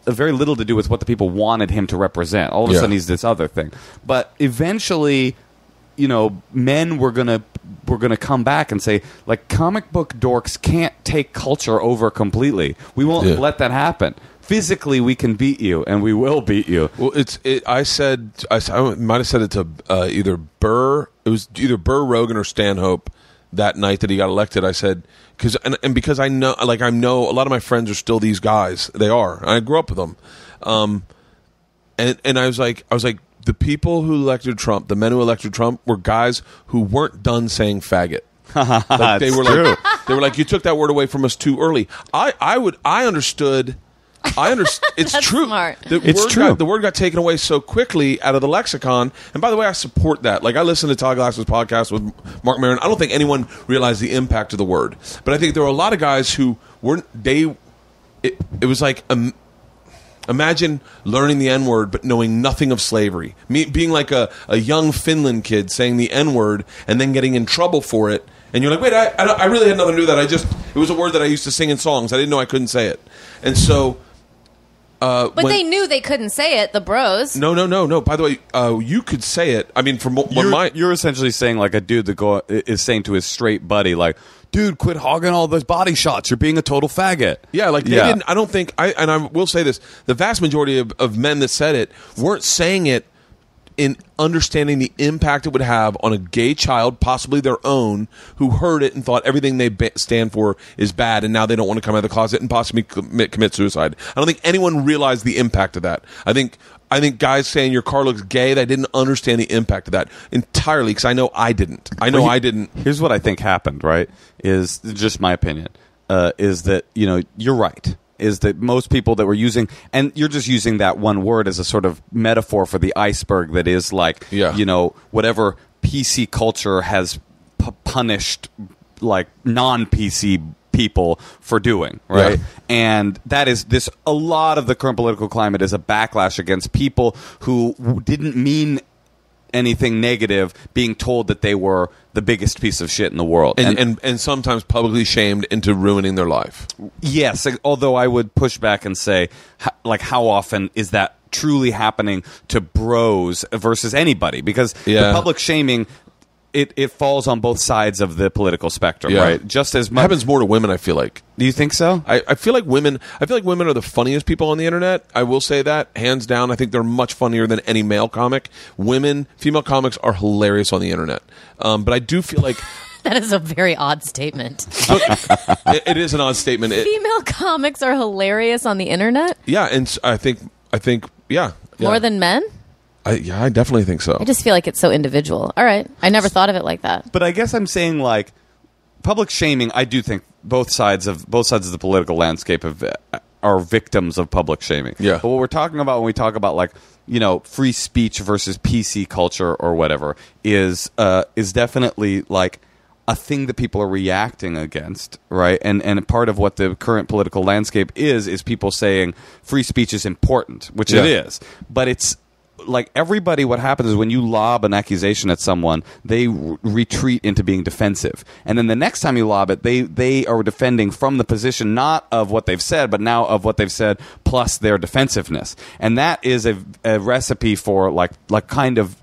very little to do with what the people wanted him to represent. All of a sudden he's this other thing. But eventually, men were gonna come back and say, like, comic book dorks can't take culture over completely. We won't let that happen. Physically, we can beat you, and we will beat you. Well, I might have said it to either Burr. It was either Burr, Rogan, or Stanhope that night that he got elected. I said because I know, like I know a lot of my friends are still these guys. They are. I grew up with them, and I was like the people who elected Trump, the men who elected Trump, were guys who weren't done saying faggot. Like they were like you took that word away from us too early. I understood. I understand. It's That's true. smart. The word got taken away so quickly out of the lexicon. And by the way, I support that. Like, I listened to Todd Glass's podcast with Mark Maron. I don't think anyone realized the impact of the word. But I think there were a lot of guys who weren't. It was like imagine learning the N-word but knowing nothing of slavery. Being like a young Finland kid saying the N-word and then getting in trouble for it. And you're like, wait, I really had nothing to do with that. It was a word that I used to sing in songs. I didn't know I couldn't say it. And so... but they knew they couldn't say it, the bros. No. By the way, you could say it. I mean, from what you're essentially saying like a dude that is saying to his straight buddy, like, dude, quit hogging all those body shots. You're being a total faggot. Yeah, like they didn't. I don't think. And I will say this: the vast majority of men that said it weren't saying it in understanding the impact it would have on a gay child, possibly their own, who heard it and thought everything they stand for is bad, and now they don't want to come out of the closet and possibly commit suicide. I don't think anyone realized the impact of that. I think guys saying your car looks gay, they didn't understand the impact of that entirely, because I know I didn't. I didn't. Here's what I think happened, right, is just my opinion, is that, you're right. Is that most people that were using, and you're just using that one word as a sort of metaphor for the iceberg that is like, whatever PC culture has punished like non-PC people for doing, right? Yeah. And that is a lot of the current political climate is a backlash against people who didn't mean anything negative being told that they were the biggest piece of shit in the world. And sometimes publicly shamed into ruining their life. Yes, although I would push back and say, how often is that truly happening to bros versus anybody? Because the public shaming... It falls on both sides of the political spectrum, right? Just as much. It happens more to women, I feel like. Do you think so? I feel like women are the funniest people on the internet. I will say that, hands down. I think they're much funnier than any male comic. Female comics are hilarious on the internet. But I do feel like that is a very odd statement. It is an odd statement. Female comics are hilarious on the internet? Yeah, and I think More than men? I definitely think so. I just feel like it's so individual. All right. I never thought of it like that. But I guess I'm saying, like, public shaming, I do think both sides of the political landscape are victims of public shaming. Yeah. But what we're talking about when we talk about, like, free speech versus PC culture or whatever is definitely, like, a thing that people are reacting against, right? And part of what the current political landscape is people saying free speech is important, which it is. But it's like everybody, what happens is when you lob an accusation at someone, they retreat into being defensive. And then the next time you lob it, they are defending from the position not of what they've said, but now of what they've said plus their defensiveness. And that is a recipe for like kind of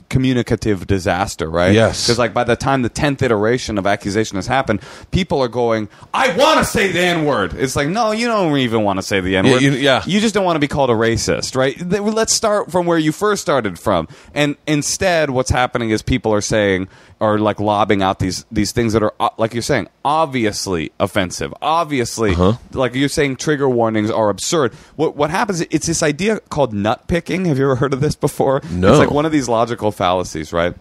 communicative disaster, right? Yes. Because like by the time the 10th iteration of accusation has happened, people are going, I want to say the N-word. It's like, no, you don't even want to say the N-word. You just don't want to be called a racist, right? Let's start from where you first started from. And instead, what's happening is people are saying, or like lobbing out these things that are, like you're saying, obviously offensive. Obviously, like you're saying, trigger warnings are absurd. What happens, it's this idea called nut picking. Have you ever heard of this before? No. It's like one of these logical fallacies, right?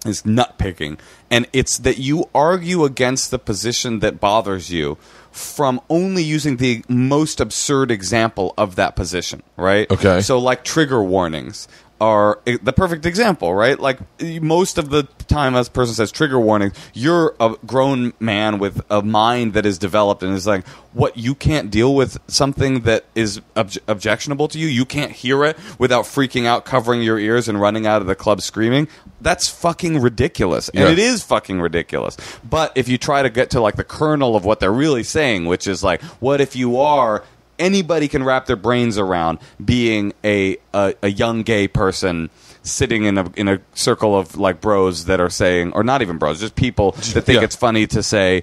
Is nut picking. And it's that you argue against the position that bothers you from only using the most absurd example of that position, right? Okay. So like trigger warnings are the perfect example, right? Like most of the time as a person says trigger warning, you're a grown man with a mind that is developed and is like, what, you can't deal with something that is objectionable to you? You can't hear it without freaking out, covering your ears and running out of the club screaming? That's fucking ridiculous. And it is fucking ridiculous. But if you try to get to like the kernel of what they're really saying, which is like, what if you are... Anybody can wrap their brains around being a young gay person sitting in a circle of like bros that are saying, or not even bros, just people that think it's funny to say,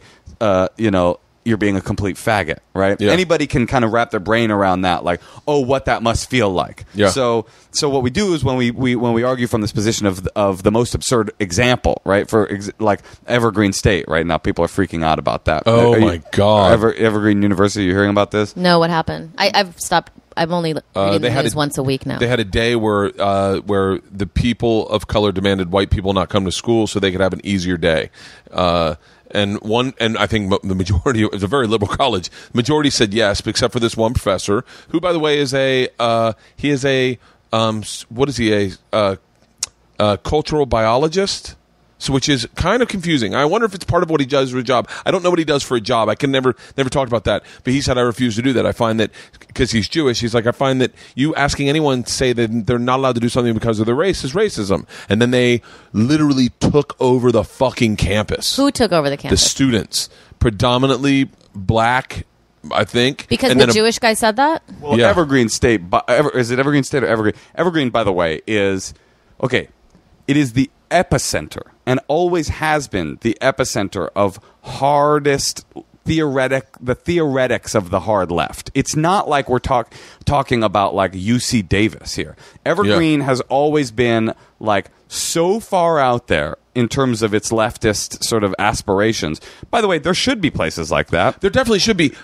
you're being a complete faggot, right? Yeah. Anybody can kind of wrap their brain around that, like, oh, what that must feel like. Yeah. So what we do is when we argue from this position of the most absurd example, right? For like Evergreen State, right now, people are freaking out about that. Oh my God! Evergreen University, you hearing about this? No, what happened? I've stopped. I'm only reading the news once a week now. They had a day where the people of color demanded white people not come to school so they could have an easier day. And I think the majority, it was a very liberal college. The majority said yes, except for this one professor, who, by the way, is a cultural biologist. So, which is kind of confusing. I wonder if it's part of what he does for a job. I don't know what he does for a job. I can never talk about that. But he said, I refuse to do that. I find that, because he's Jewish, he's like, I find that you asking anyone to say that they're not allowed to do something because of their race is racism. And then they literally took over the fucking campus. Who took over the campus? The students. Predominantly black, I think. Because and the Jewish guy said that? Well, Yeah. Evergreen State, is it Evergreen State or Evergreen? Evergreen, by the way, is, okay, it is the epicenter, and always has been the epicenter of the theoretics of the hard left. It's not like we're talking about like UC Davis here. Evergreen has always been like so far out there in terms of its leftist sort of aspirations. By the way, there should be places like that. There definitely should be.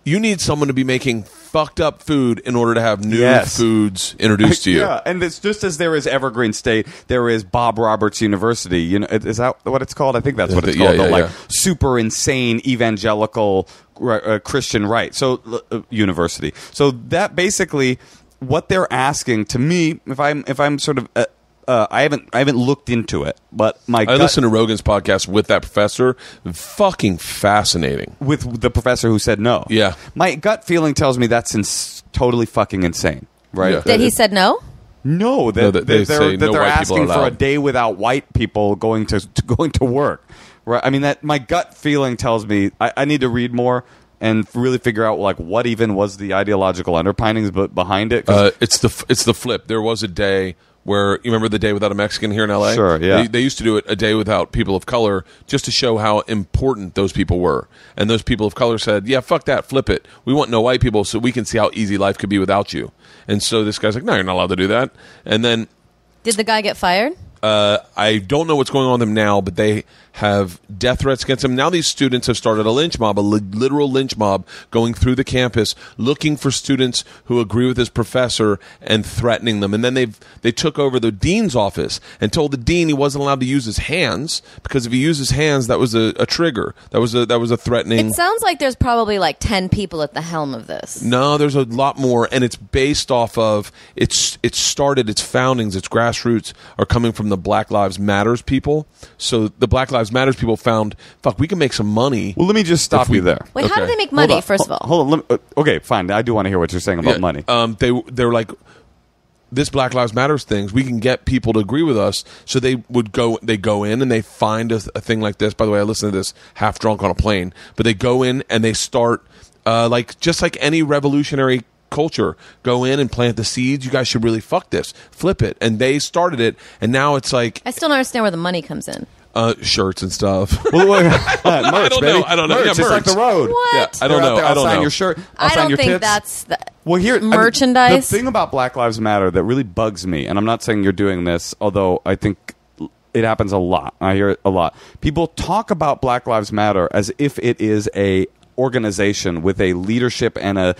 You need someone to be making fucked up food in order to have new foods introduced to you. Yeah, and it's just as there is Evergreen State, there is Bob Roberts University. You know, is that what it's called? I think that's what it's called. Super insane evangelical Christian right. So university. So that basically what they're asking to me, if I'm sort of. I haven't looked into it, but I listened to Rogan's podcast with that professor. Fucking fascinating. With the professor who said no. Yeah. My gut feeling tells me that's totally fucking insane, right? Yeah. That he said no? No, they're asking for a day without white people going to work. Right? I mean, that my gut feeling tells me I need to read more and really figure out like what even was the ideological underpinnings behind it. It's the flip. There was a day where, you remember the day without a Mexican here in LA? Sure, yeah. They used to do it a day without people of color just to show how important those people were. And those people of color said, yeah, fuck that, flip it. We want no white people so we can see how easy life could be without you. And so this guy's like, no, you're not allowed to do that. And then... Did the guy get fired? I don't know what's going on with them now, but they have death threats against them. Now these students have started a lynch mob, a literal lynch mob, going through the campus, looking for students who agree with this professor and threatening them. And then they took over the dean's office and told the dean he wasn't allowed to use his hands, because if he used his hands, that was a trigger. That was a threatening. It sounds like there's probably like 10 people at the helm of this. No, there's a lot more, and it's based off of its foundings, its grassroots are coming from the Black Lives Matters people. So the Black Lives Matters people found, fuck, we can make some money. Well, let me just stop you there. Wait, how do they make money, first of all? Hold on. Okay, fine. I do want to hear what you're saying about money. They're like, this Black Lives Matters things, we can get people to agree with us. So they go in and they find a thing like this. By the way, I listened to this half drunk on a plane, but they go in and they start just like any revolutionary culture, go in and plant the seeds. You guys should really fuck this, flip it. And they started it, and now it's like, I still don't understand where the money comes in. Shirts and stuff. Merch, I don't know. Merch, Yeah, it's like the road. What? Yeah, I don't know. I'll sign your shirt. I'll I sign don't your think tits. that's the Well, here, merchandise. The thing about Black Lives Matter that really bugs me, and I'm not saying you're doing this, although I think it happens a lot. I hear it a lot. People talk about Black Lives Matter as if it is a organization with a leadership and a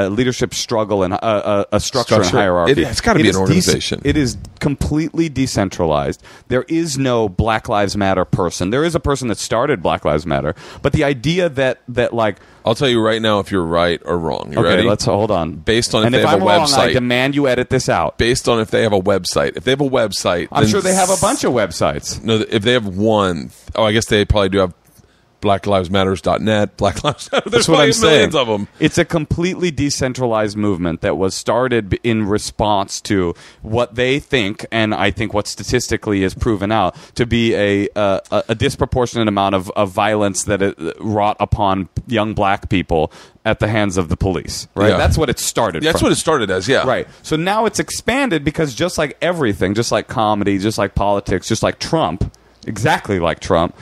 leadership struggle and a structure and hierarchy. It's got to be an organization. It is completely decentralized. There is no Black Lives Matter person. There is a person that started Black Lives Matter, but the idea that like, I'll tell you right now if you're right or wrong. You okay, ready? let's hold on. Based on if they if have I'm a wrong, website. I demand you edit this out. Based on if they have a website. If they have a website, I'm then sure they have a bunch of websites. No, if they have one, I guess they probably do have blacklivesmatters.net, Black Lives Matter. There's That's what I'm millions saying. of them. It's a completely decentralized movement that was started in response to what they think, and I think what statistically is proven out to be a disproportionate amount of violence that it wrought upon young black people at the hands of the police. Right? Yeah. That's what it started. That's what it started as. Yeah. Right. So now it's expanded because just like everything, just like comedy, just like politics, just like Trump, exactly like Trump.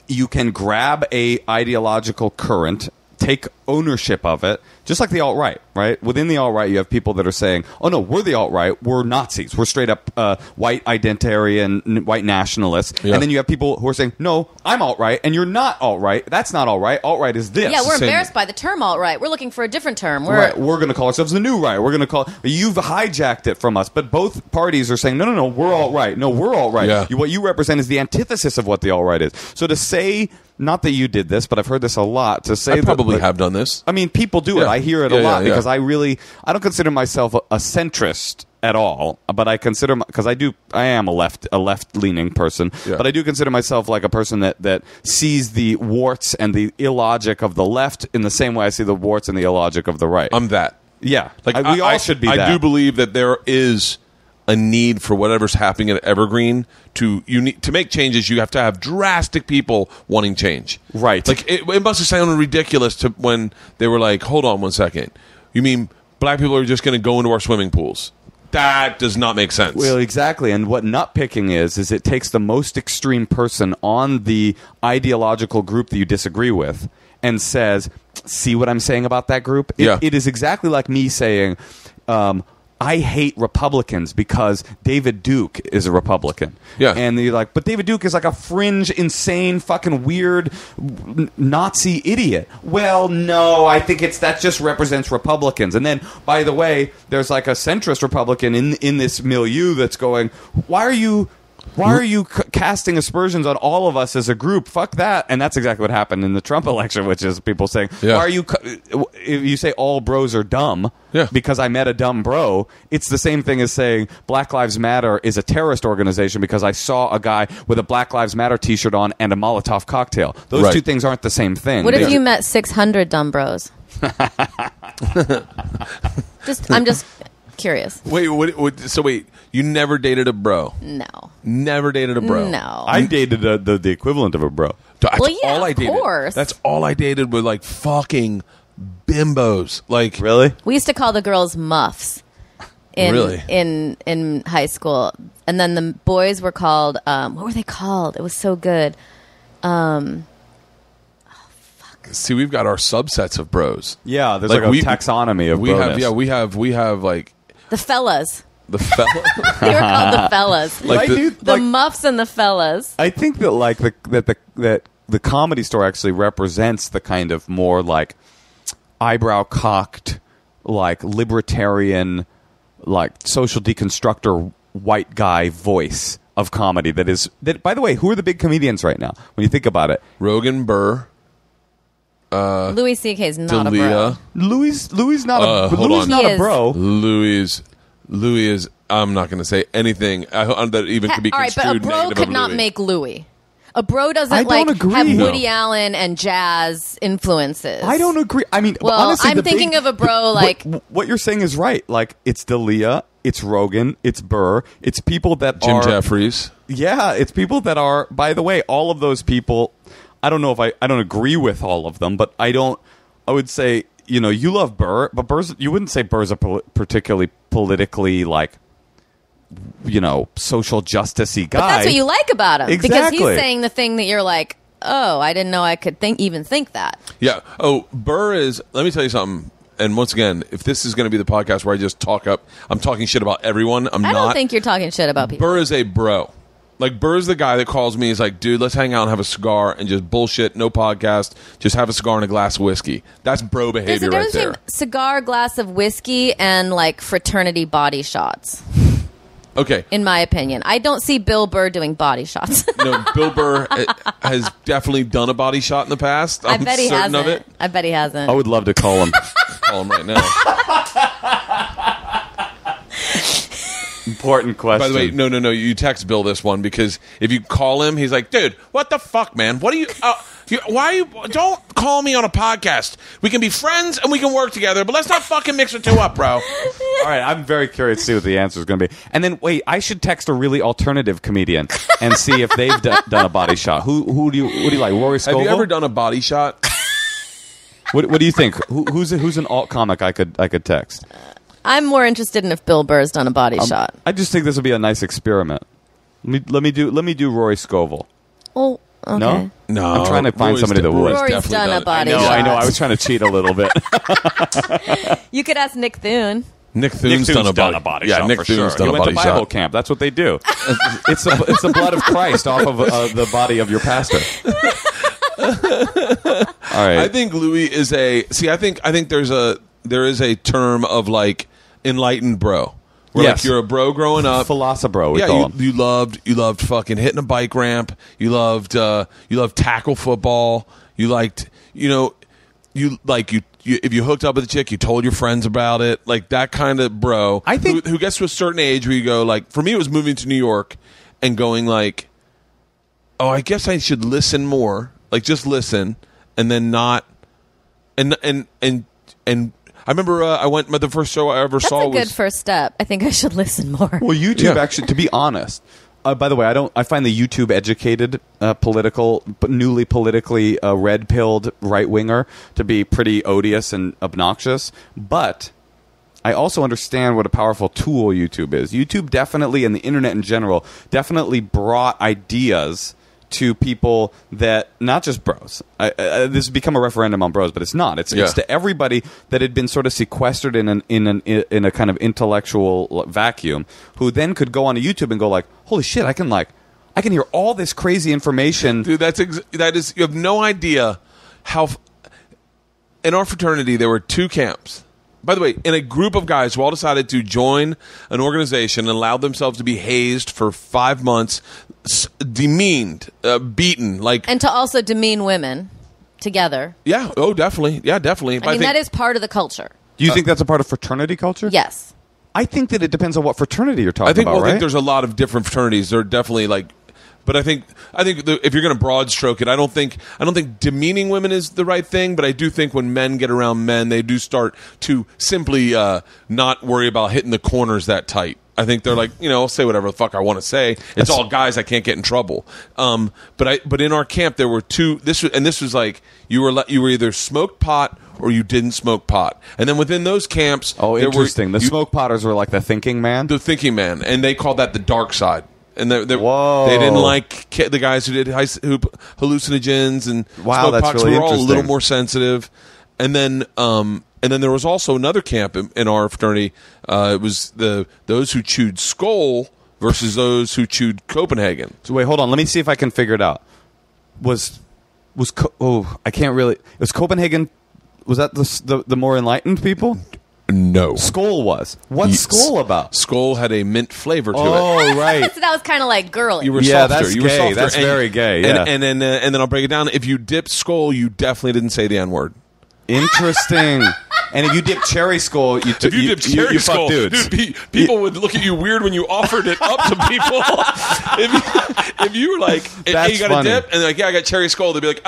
You can grab a ideological current, take ownership of it, just like the alt-right, right? Within the alt-right, you have people that are saying, oh, no, we're the alt-right. We're Nazis. We're straight up white identitarian, white nationalists. Yeah. And then you have people who are saying, no, I'm alt-right, and you're not alt-right. That's not alt-right. Alt-right is this. Yeah, we're Same. embarrassed by the term alt-right. We're looking for a different term. We're going to call ourselves the new right. We're going to call... You've hijacked it from us. But both parties are saying, no, we're alt-right. No, we're alt-right. Yeah. What you represent is the antithesis of what the alt-right is. So to say... Not that you did this, but I've heard this a lot. To say I probably that, have done this. I mean, people do it. Yeah. I hear it a Yeah, lot yeah, yeah. because I don't consider myself a centrist at all, but I consider because I am a left leaning person, Yeah. but I do consider myself like a person that sees the warts and the illogic of the left in the same way I see the warts and the illogic of the right. I'm that. Yeah, Like we all should be. I do believe that there is a need for whatever's happening at Evergreen to make changes. You have to have drastic people wanting change. Right. Like it must have sounded ridiculous to when they were like, "Hold on one second. You mean black people are just going to go into our swimming pools?" That does not make sense. Well, exactly. And what nut picking is it takes the most extreme person on the ideological group that you disagree with and says, see what I'm saying about that group? Yeah. It is exactly like me saying, I hate Republicans because David Duke is a Republican. Yeah. And you're like, but David Duke is like a fringe, insane, fucking weird Nazi idiot. Well, no, I think that just represents Republicans. And then, by the way, there's like a centrist Republican in this milieu that's going, why are you casting aspersions on all of us as a group? Fuck that. And that's exactly what happened in the Trump election, which is people saying, Yeah. why are you... If you say all bros are dumb Yeah. because I met a dumb bro, it's the same thing as saying Black Lives Matter is a terrorist organization because I saw a guy with a Black Lives Matter t-shirt on and a Molotov cocktail. Those Right. two things aren't the same thing. What if you met 600 dumb bros? I'm just curious. Wait, you never dated a bro? No. Never dated a bro? No. I dated the equivalent of a bro. That's Well, yeah, all I of dated. course. That's all I dated with like fucking bimbos. Like Really? We used to call the girls muffs Really? in high school. And then the boys were called, what were they called? It was so good. See, we've got our subsets of bros. Yeah, there's like a taxonomy of broness. We have like The fellas. the fella. They were called the fellas. Like the muffs and the fellas. I think that like that the Comedy Store actually represents the kind of more like eyebrow cocked, like libertarian, like social deconstructor white guy voice of comedy that. By the way, who are the big comedians right now? When you think about it, Rogan, Burr, Louis C.K. is not a bro. D'Elia, Louis not hold Louis on. not He a is. bro. Louis is. I'm not going to say anything that even could be All right, construed but a bro negative could of not Louis. make Louis. A bro doesn't I don't like agree. have No. Woody Allen and jazz influences. I don't agree. I mean, Well, honestly, I'm thinking of a bro like what you're saying is right. Like it's D'Elia, it's Rogan, it's Burr, it's people that Jim are Jeffries. Yeah, it's people that are. By the way, all of those people. I don't know if I don't agree with all of them, but I would say you love Burr, but you wouldn't say Burr's a particularly politically like social justice-y guy. But that's what you like about him. Because Exactly. he's saying the thing that you're like, oh, I didn't know I could even think that. Yeah. Oh, Burr is. Let me tell you something. And once again, if this is going to be the podcast where I just I'm talking shit about everyone. I don't think you're talking shit about people. Burr is a bro. Like, Burr's the guy that calls me. He's like, dude, let's hang out and have a cigar and just bullshit, no podcast, just have a cigar and a glass of whiskey. That's bro There's a behavior right difference there. between cigar, glass of whiskey, and like fraternity body shots. Okay. In my opinion, I don't see Bill Burr doing body shots. No, Bill Burr has definitely done a body shot in the past. I I'm bet he certain hasn't. of it. I bet he hasn't. I would love to call him. Call him right now. Important question. By the way, no. You text Bill this one because if you call him, he's like, dude, what the fuck, man? What are you... why are you... Don't call me on a podcast. We can be friends and we can work together, but let's not fucking mix the two up, bro. All right, I'm very curious to see what the answer is going to be. And then, wait, I should text a really alternative comedian and see if they've done a body shot. Who do you like? Rory Scovel? Have you ever done a body shot? What do you think? Who's an alt comic I could text? I'm more interested in if Bill Burr's done a body shot. I just think this would be a nice experiment. Let me do Rory Scovel. Well, Okay. No? No, I'm trying to find Rory's somebody that would. Rory's Rory's definitely done a it. body No, shot. I know. I was trying to cheat a little bit. You could ask Nick Thune. Nick Thune's done a body shot Yeah, Nick for Thune's sure. done He a went body to Bible shot. camp. That's what they do. It's the blood of Christ off of the body of your pastor. All right. I think Louis is a. See, I think there is a term of like enlightened bro. Where Yes. like you're a bro growing up. Philosopher, we Yeah, call him. you loved fucking hitting a bike ramp. You loved tackle football. You liked if you hooked up with a chick, you told your friends about it. Like that kind of bro. I think- who gets to a certain age where you go like, for me it was moving to New York and going like, oh, I guess I should listen more. Like just listen and then not and I remember I went. The first show I ever That's saw a good was first step. I think I should listen more. Well, YouTube Yeah. actually, to be honest. By the way, I find the YouTube educated, political, but newly politically red pilled right winger to be pretty odious and obnoxious. But I also understand what a powerful tool YouTube is. YouTube definitely, and the internet in general, definitely brought ideas to people that, not just bros. This has become a referendum on bros, but it's not. It's to everybody that had been sort of sequestered in a kind of intellectual vacuum, who then could go onto YouTube and go like, holy shit, I can hear all this crazy information. dude. That is you have no idea how. In our fraternity, there were two camps. By the way, in a group of guys who all decided to join an organization and allowed themselves to be hazed for 5 months, demeaned, beaten, like And to also demean women together. yeah, oh, definitely, yeah, definitely. I mean, that is part of the culture. Do you think that's a part of fraternity culture? Yes. I think that it depends on what fraternity you're talking I think. about, Well, I right? think there's a lot of different fraternities. They're definitely like, but I think if you're going to broad stroke it, I don't think demeaning women is the right thing. But I do think when men get around men, they do start to simply not worry about hitting the corners that tight. I think they're like, I'll say whatever the fuck I want to say. It's all guys. I can't get in trouble. But in our camp there were two. This was like you were either smoked pot or you didn't smoke pot. And then within those camps, oh, there interesting. The smoke potters were like the thinking man. the thinking man, and they called that the dark side. And Whoa. they didn't like the guys who did hallucinogens and Wow, smoke that's pots. really Were all a little interesting. more sensitive. And then there was also another camp in our fraternity. It was those who chewed Skull versus those who chewed Copenhagen. So wait, hold on. Let me see if I can figure it out. I can't really. Was Copenhagen? Was that the more enlightened people? No, Skull was. What's Yes. Skull about? Skull had a mint flavor to it. Oh, right. So that was kind of like girly. You were Yeah, softer. that's You were gay. softer. That's very gay, And- yeah. And then I'll break it down. If you dipped Skull, you definitely didn't say the N-word. Interesting. And if you dip cherry Skull, you If you dip cherry you Skull, fuck dudes. dude, people would look at you weird when you offered it up to people. if you were like, hey, That's you got funny. a dip? And they're like, yeah, I got cherry Skull. They'd be like,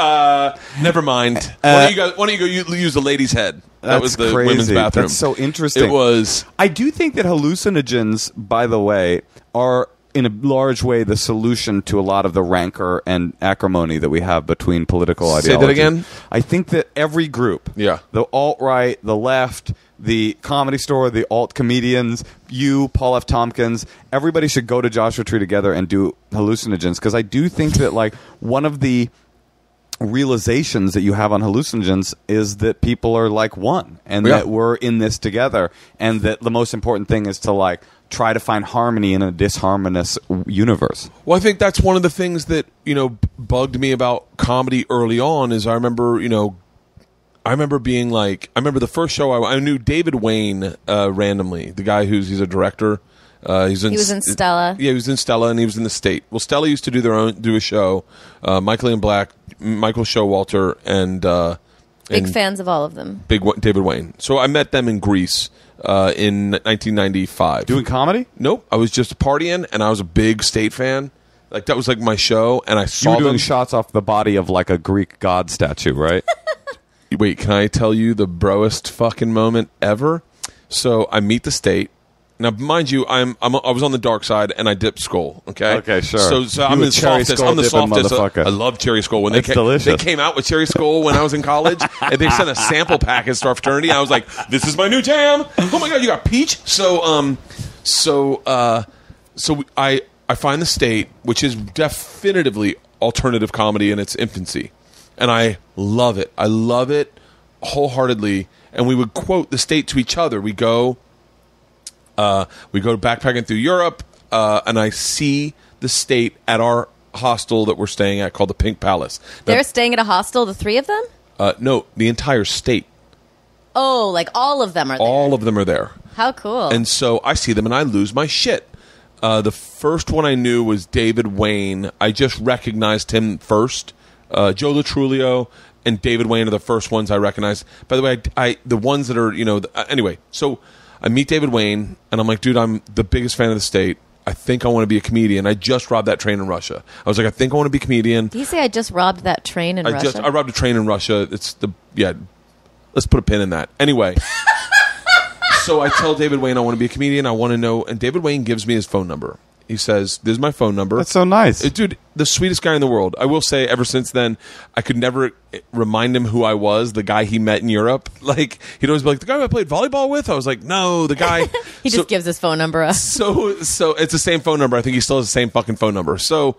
never mind. Why don't you go use the lady's head? That was the crazy. women's bathroom. That's so interesting. It was. I do think that hallucinogens, by the way, are in a large way the solution to a lot of the rancor and acrimony that we have between political Say ideologies. that again? I think that every group, Yeah. the alt-right, the left, the Comedy Store, the alt comedians, you, Paul F. Tompkins, everybody should go to Joshua Tree together and do hallucinogens, because I do think that like one of the realizations that you have on hallucinogens is that people are like one, and Yeah. that we're in this together, and that the most important thing is to like try to find harmony in a disharmonious universe. Well, I think that's one of the things that bugged me about comedy early on. Is I remember being like, I remember the first show I knew David Wayne randomly, the guy he's a director. He was in Stella. Yeah, he was in Stella, and he was in The State. Well, Stella used to do a show. Michael Ian Black, Michael Showalter, and Big fans of all of them. David Wayne. So I met them in Greece in 1995. Doing comedy? Nope, I was just partying, and I was a big State fan. Like that was like my show, and I saw You were doing them. shots off the body of like a Greek god statue, right? Wait, can I tell you the broest fucking moment ever? So I meet the State. Now, mind you, I was on the dark side, and I dipped Skull. Okay, Okay, sure. So You I'm a the cherry softest. Skull I'm the dipping softest. motherfucker. I love cherry Skull. When It's delicious. They came out with cherry Skull when I was in college, and they sent a sample package to our fraternity. I was like, "This is my new jam." Oh my god, you got peach. So I find the State, which is definitively alternative comedy in its infancy, and I love it. I love it wholeheartedly. And we would quote the state to each other. We go backpacking through Europe, and I see the state at our hostel that we're staying at called the Pink Palace. They're staying at a hostel, the three of them? No, the entire state. Oh, like all of them are there. All of them are there. How cool. And so I see them and I lose my shit. The first one I knew was David Wayne. I just recognized him first. Joe Latrulio and David Wayne are the first ones I recognized. By the way, I the ones that are, anyway, so I meet David Wayne and I'm like, dude, I'm the biggest fan of the state. I think I want to be a comedian. I just robbed that train in Russia. I was like, I think I want to be a comedian. Did you say I just robbed that train in Russia? I robbed a train in Russia. Let's put a pin in that. Anyway. So I tell David Wayne I want to be a comedian. I want to know. And David Wayne gives me his phone number. He says, this is my phone number. That's so nice. Dude, the sweetest guy in the world. I will say, ever since then, I could never remind him who I was, the guy he met in Europe. Like, he'd always be like, the guy I played volleyball with? I was like, no, the guy. He just gives his phone number up. So it's the same phone number. I think he still has the same fucking phone number. So,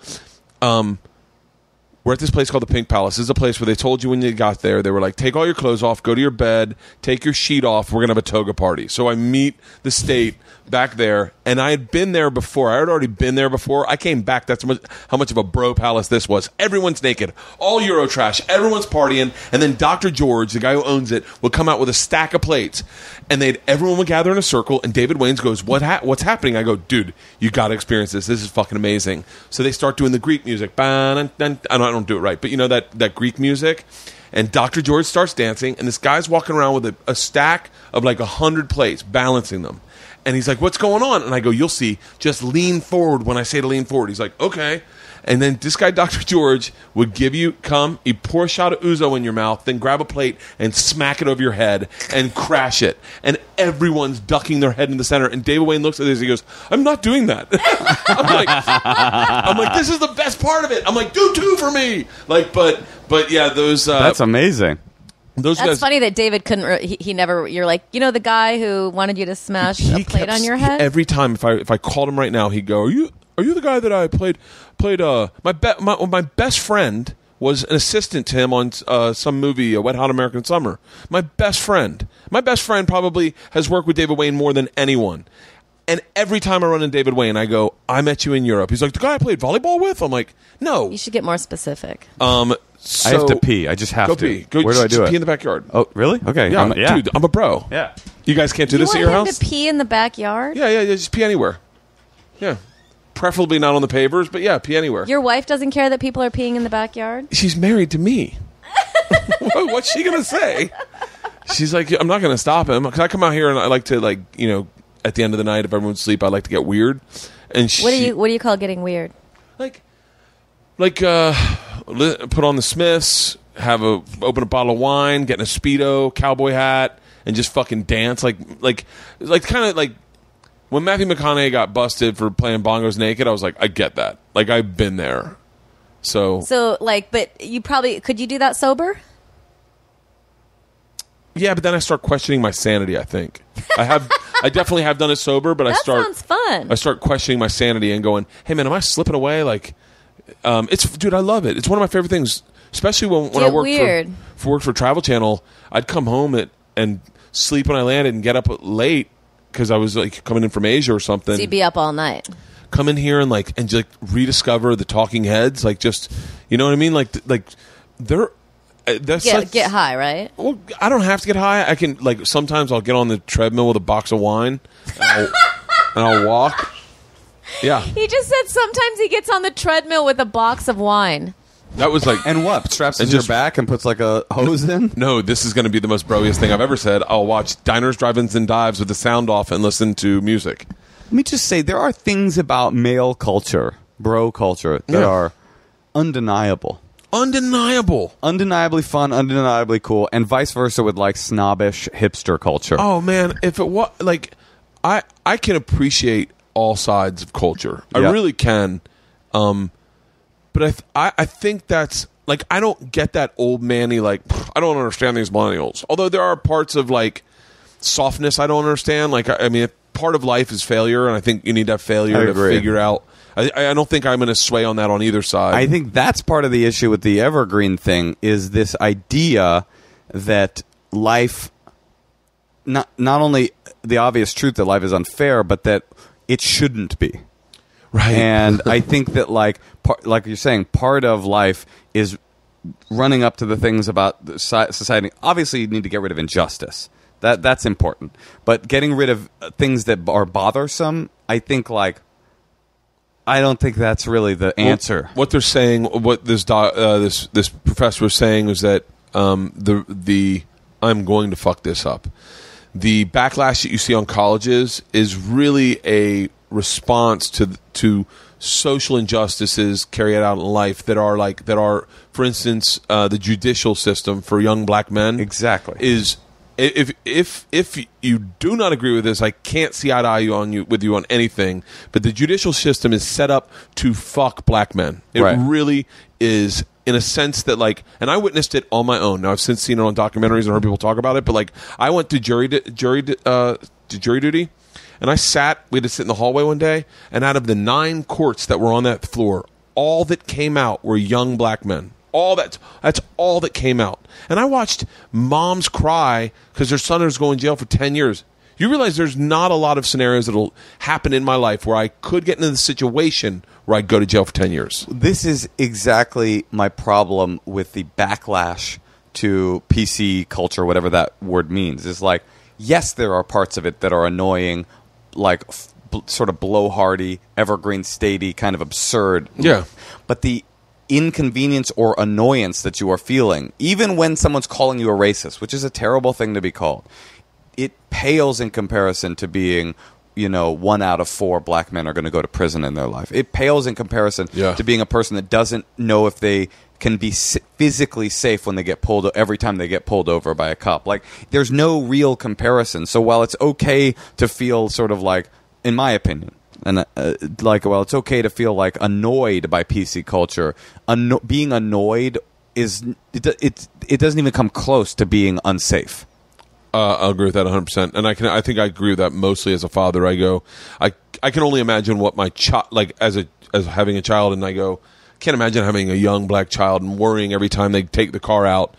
we're at this place called the Pink Palace. This is a place where they told you when you got there, they were like, take all your clothes off, go to your bed, take your sheet off, we're going to have a toga party. So I meet the state back there, and I had been there before. I had already been there before. I came back. That's how much of a bro palace this was. Everyone's naked. All Eurotrash. Everyone's partying. And then Dr. George, the guy who owns it, would come out with a stack of plates. And everyone would gather in a circle, and David Waynes goes, what's happening? I go, dude, you got to experience this. This is fucking amazing. So they start doing the Greek music. I don't do it right, but you know that Greek music? And Dr. George starts dancing, and this guy's walking around with a stack of like 100 plates, balancing them. And he's like, what's going on? And I go, you'll see. Just lean forward when I say to lean forward. He's like, okay. And then this guy, Dr. George, would he'd pour a shot of ouzo in your mouth, then grab a plate and smack it over your head and crash it. And everyone's ducking their head in the center. And David Wayne looks at this and he goes, I'm not doing that. I'm like, this is the best part of it. I'm like, do two for me. Like, but yeah, those. That's amazing. That's guys, funny that David couldn't. He never. You're like, the guy who wanted you to smash a plate on your head. Every time, if I called him right now, he'd go, Are you the guy that I played? My best friend was an assistant to him on some movie, A Wet Hot American Summer. My best friend probably has worked with David Wayne more than anyone. And every time I run into David Wayne, I go, I met you in Europe. He's like, the guy I played volleyball with? I'm like, no. You should get more specific. I have to pee. I just have to. Pee. Where do I do it? Pee in the backyard. Oh, really? Okay. Yeah, dude, I'm a bro. Yeah. You guys can't do this at your house? You want him to pee in the backyard? Yeah, just pee anywhere. Yeah. Preferably not on the pavers, but yeah, pee anywhere. Your wife doesn't care that people are peeing in the backyard? She's married to me. What's she going to say? She's like, I'm not going to stop him. Because I come out here and I like to, at the end of the night, if everyone's asleep, I like to get weird. And what do you call getting weird? Put on the Smiths, open a bottle of wine, get in a Speedo, cowboy hat, and just fucking dance. When Matthew McConaughey got busted for playing bongos naked, I was like, I get that. Like, I've been there. So, but you probably, could you do that sober? Yeah, but then I start questioning my sanity, I think. I definitely have done it sober, but sounds fun. I start questioning my sanity and going, hey man, am I slipping away? Dude, I love it. It's one of my favorite things, especially when I worked for Travel Channel. I'd come home and sleep when I landed and get up late because I was coming in from Asia or something. So you'd be up all night. Come in here and rediscover the talking heads, you know what I mean? They're get high, right? Well, I don't have to get high. I can sometimes I'll get on the treadmill with a box of wine and I'll walk. Yeah. He just said sometimes he gets on the treadmill with a box of wine. That was and what? Straps to your back and puts a hose in? No, this is going to be the most broiest thing I've ever said. I'll watch diners, drive-ins, and dives with the sound off and listen to music. Let me just say, there are things about male culture, bro culture, that are undeniable. Undeniably fun, undeniably cool, and vice versa with snobbish hipster culture. Oh man, if it was I can appreciate all sides of culture. I really can. But I think that's I don't get that old manny I don't understand these millennials. Although there are parts of softness I don't understand. Part of life is failure, and I think you need to have failure to figure out. I don't think I'm going to sway on that on either side. I think that's part of the issue with the Evergreen thing is this idea that life, not only the obvious truth that life is unfair, but that it shouldn't be. Right. And I think that, like you're saying, part of life is running up to the things about the society. Obviously, you need to get rid of injustice. That's important. But getting rid of things that are bothersome, I think, I don't think that's really the answer. What they're saying, what this professor was saying, was that I'm going to fuck this up. The backlash that you see on colleges is really a response to social injustices carried out in life that are, for instance, the judicial system for young black men. Exactly. Is if you do not agree with this, I can't see eye to eye with you on anything. But the judicial system is set up to fuck black men. It really is, in a sense that, and I witnessed it on my own. Now I've since seen it on documentaries and heard people talk about it. But I went to jury duty, and I sat. We had to sit in the hallway one day, and out of the 9 courts that were on that floor, all that came out were young black men. That's all that came out. And I watched moms cry because their son is going to jail for 10 years. You realize there's not a lot of scenarios that will happen in my life where I could get into the situation where I'd go to jail for 10 years. This is exactly my problem with the backlash to PC culture, whatever that word means. Is yes, there are parts of it that are annoying, sort of blowhardy, Evergreen Statey, kind of absurd. Yeah. But the inconvenience or annoyance that you are feeling, even when someone's calling you a racist, which is a terrible thing to be called, it pales in comparison to being, 1 out of 4 black men are going to go to prison in their life. It pales in comparison to being a person that doesn't know if they can be physically safe when they get pulled every time they get pulled over by a cop. There's no real comparison. So while it's okay to feel sort of in my opinion, and it's okay to feel annoyed by PC culture. Being annoyed it doesn't even come close to being unsafe. I'll agree with that 100%, and I think I agree with that mostly as a father. I can only imagine what my child as having a child, and I can't imagine having a young black child and worrying every time they take the car out.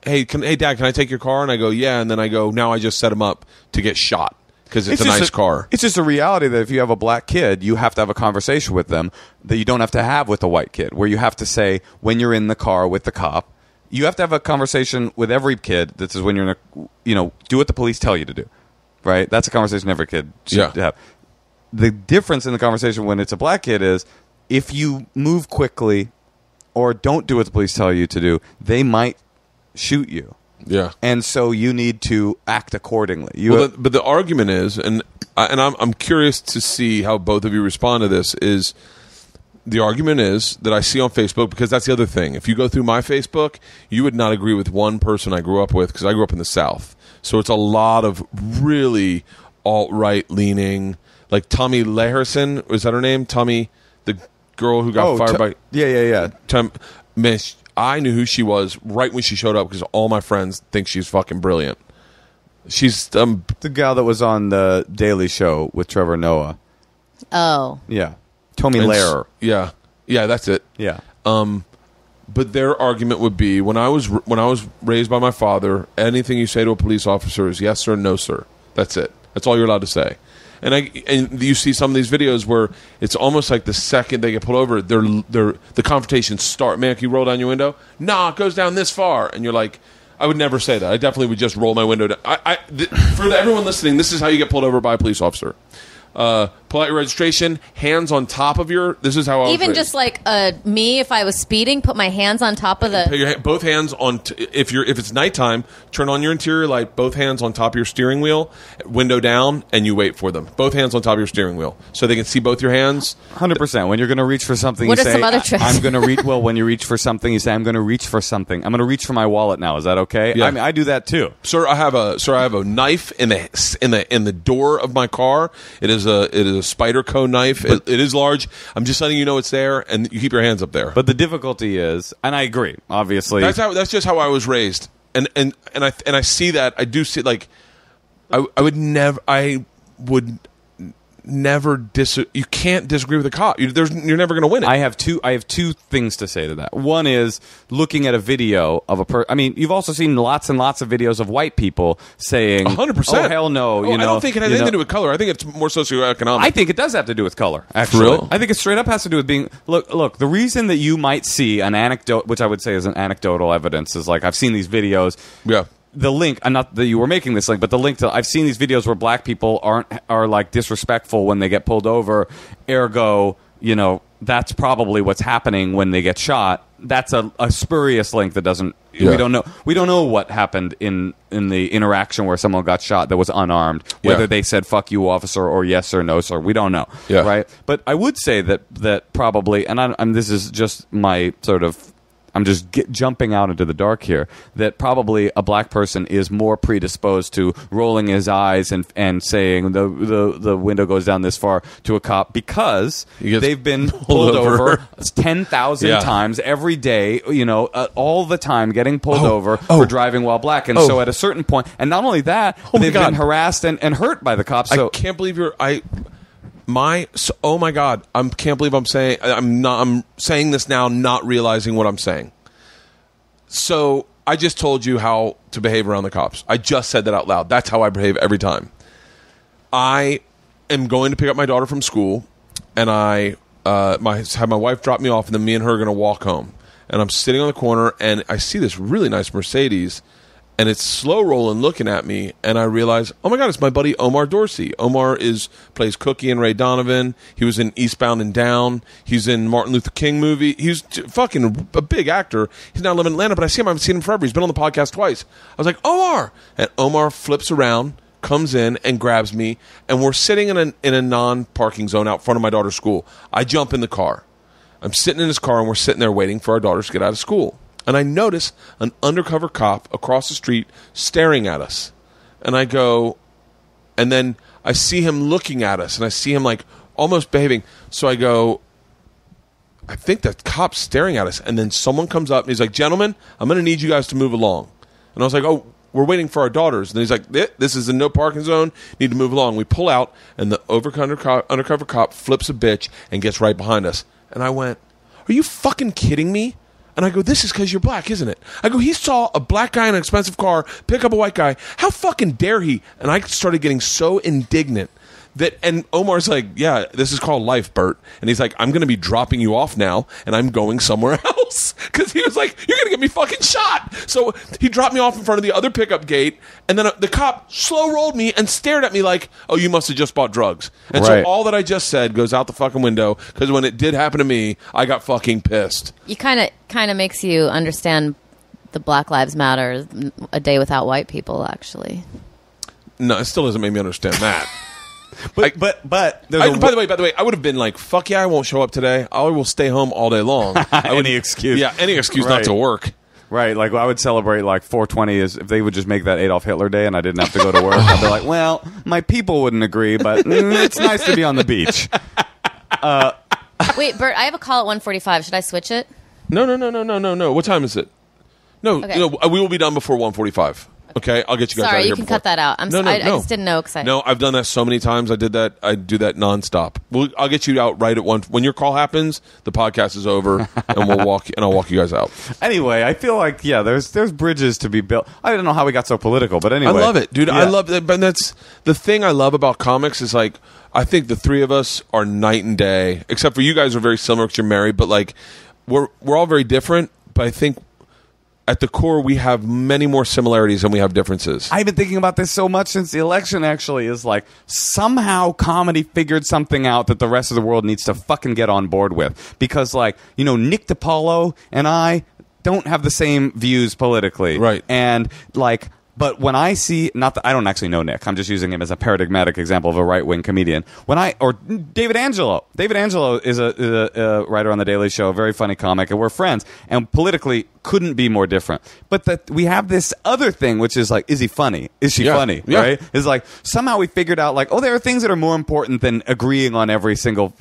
Hey, Dad, can I take your car? And I go, yeah, and then I go, now I just set him up to get shot. Because it's a nice car. It's just a reality that if you have a black kid, you have to have a conversation with them that you don't have to have with a white kid, where you have to say, when you're in the car with the cop, you have to have a conversation with every kid that says when you're in do what the police tell you to do, right? That's a conversation every kid should have. The difference in the conversation when it's a black kid is if you move quickly or don't do what the police tell you to do, they might shoot you. Yeah, and so you need to act accordingly. But the argument is, and I'm curious to see how both of you respond to this. Is the argument is that I see on Facebook, because that's the other thing. If you go through my Facebook, you would not agree with one person I grew up with, because I grew up in the South. So it's a lot of really alt-right leaning, like Tommy Leherson. Was that her name? Tommy, the girl who got fired by. Yeah. Man, I knew who she was right when she showed up because all my friends think she's fucking brilliant. She's the gal that was on the Daily Show with Trevor Noah. Oh. Yeah. Tommy Lehrer. Yeah, that's it. Yeah. But their argument would be, when I was raised by my father, anything you say to a police officer is yes sir, no sir. That's it. That's all you're allowed to say. And you see some of these videos where it's almost like the second they get pulled over, the confrontations start. Man, can you roll down your window? Nah, it goes down this far. And you're like, I would never say that. I definitely would just roll my window down. For everyone listening, this is how you get pulled over by a police officer. Pull out your registration, hands on top of your. This is how I was even raised. just me, if I was speeding, put my hands on top of the. Put both hands on. If it's nighttime, turn on your interior light. Both hands on top of your steering wheel, window down, and you wait for them. Both hands on top of your steering wheel, so they can see both your hands. 100%. When you're going to reach for something, what you are say, some other tricks? "I'm going to reach." Well, when you reach for something, you say, "I'm going to reach for something. I'm going to reach for my wallet now." Is that okay? Yeah. I mean, I do that too, sir. I have a knife in the door of my car. It is a Spider Co knife. It is large. I'm just letting you know it's there, and you keep your hands up there. But the difficulty is, and I agree, obviously, that's just how I was raised, and I see that. I do see I would never you can't disagree with a cop. You're never going to win it. I have two things to say to that. One is looking at a video of a person. I mean, you've also seen lots and lots of videos of white people saying 100%. Oh, hell no. I don't think it has anything to do with color. I think it's more socioeconomic. I think it does have to do with color, actually. Real? I think it straight up has to do with being... Look, the reason that you might see an anecdote, which I would say is an anecdotal evidence, is like, I've seen these videos... Yeah. The link, not that you were making this link, but the link to... I've seen these videos where black people are like disrespectful when they get pulled over, ergo, that's probably what's happening when they get shot. That's a spurious link that doesn't... Yeah. We don't know what happened in the interaction where someone got shot that was unarmed. Whether they said "fuck you, officer" or "yes" or "no, sir." We don't know. Yeah. Right. But I would say that probably, and this is just my sort of... I'm just jumping out into the dark here, that probably a black person is more predisposed to rolling his eyes and saying the window goes down this far to a cop because they've been pulled over 10,000 times every day, all the time getting pulled over for driving while black. And so at a certain point, and not only that, they've been harassed and hurt by the cops. So I can't believe oh my God! I can't believe I'm saying this now, not realizing what I'm saying. So I just told you how to behave around the cops. I just said that out loud. That's how I behave every time. I am going to pick up my daughter from school, and I have my wife drop me off, and then me and her are going to walk home. And I'm sitting on the corner, and I see this really nice Mercedes. And it's slow rolling, looking at me, and I realize, oh my God, it's my buddy Omar Dorsey. Omar plays Cookie and Ray Donovan. He was in Eastbound and Down. He's in Martin Luther King movie. He's fucking a big actor. He's now living in Atlanta, but I see him. I haven't seen him forever. He's been on the podcast twice. I was like, Omar, and Omar flips around, comes in, and grabs me, and we're sitting in a non-parking zone out front of my daughter's school. I jump in the car. I'm sitting in his car, and we're sitting there waiting for our daughters to get out of school. And I notice an undercover cop across the street staring at us. And I go, and then I see him looking at us, and I see him like almost behaving. So I go, I think that cop's staring at us. And then someone comes up, and he's like, gentlemen, I'm going to need you guys to move along. And I was like, oh, we're waiting for our daughters. And he's like, this is a no parking zone. Need to move along. We pull out, and the undercover cop flips a bitch and gets right behind us. And I went, are you fucking kidding me? And I go, this is because you're black, isn't it? I go, he saw a black guy in an expensive car pick up a white guy. How fucking dare he? And I started getting so indignant and Omar's like, yeah, this is called life, Bert. And he's like, I'm going to be dropping you off now, and I'm going somewhere else. Because he was like, you're going to get me fucking shot. So he dropped me off in front of the other pickup gate, and then the cop slow rolled me and stared at me like, oh, you must have just bought drugs. And so all that I just said goes out the fucking window, because when it did happen to me, I got fucking pissed. You kind of makes you understand the Black Lives Matter, a day without white people, actually. No, it still doesn't make me understand that. But by the way, I would have been like, fuck yeah, I won't show up today. I will stay home all day long. Any excuse. Yeah, any excuse not to work. Right, like I would celebrate like 420 is if they would just make that Adolf Hitler Day and I didn't have to go to work. I'd be like, well, my people wouldn't agree, but it's nice to be on the beach. Wait, Bert, I have a call at 1:45. Should I switch it? No. What time is it? No, okay. We will be done before 1:45. Okay, I'll get you guys out of Sorry, here. you can cut that out. I just didn't know. No, I've done that so many times. I do that nonstop. I'll get you out right at 1. When your call happens, the podcast is over, and I'll walk you guys out. Anyway, I feel like there's bridges to be built. I don't know how we got so political, but anyway, I love it, dude. Yeah. I love it. But that's the thing I love about comics is like I think the three of us are night and day. Except for you guys are very similar because you're married, but like we're all very different. But I think at the core, we have many more similarities than we have differences. I've been thinking about this so much since the election, actually, is like somehow comedy figured something out that the rest of the world needs to fucking get on board with. Because, like, Nick DiPaolo and I don't have the same views politically. Right. And, like... But when I see, not that I don't actually know Nick, I'm just using him as a paradigmatic example of a right-wing comedian. Or David Angelo. David Angelo is a writer on The Daily Show, a very funny comic, and we're friends. And politically, couldn't be more different. But that we have this other thing, which is like, is he funny? Is she funny? Yeah. Right? It's like somehow we figured out like, oh, there are things that are more important than agreeing on every single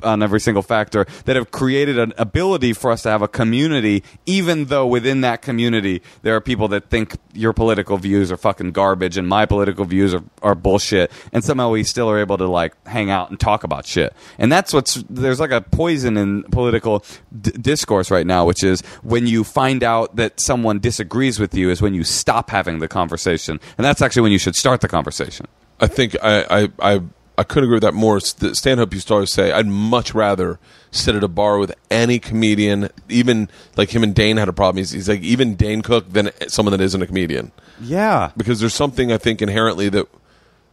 factor that have created an ability for us to have a community, even though within that community there are people that think your political views are fucking garbage and my political views are bullshit, and somehow we still are able to like hang out and talk about shit. And that's there's like a poison in political discourse right now, which is when you find out that someone disagrees with you is when you stop having the conversation, and that's actually when you should start the conversation. I think I couldn't agree with that more. Stanhope used to always say, I'd much rather sit at a bar with any comedian, even like him and Dane had a problem. He's like, even Dane Cook, than someone that isn't a comedian. Yeah. Because there's something I think inherently that,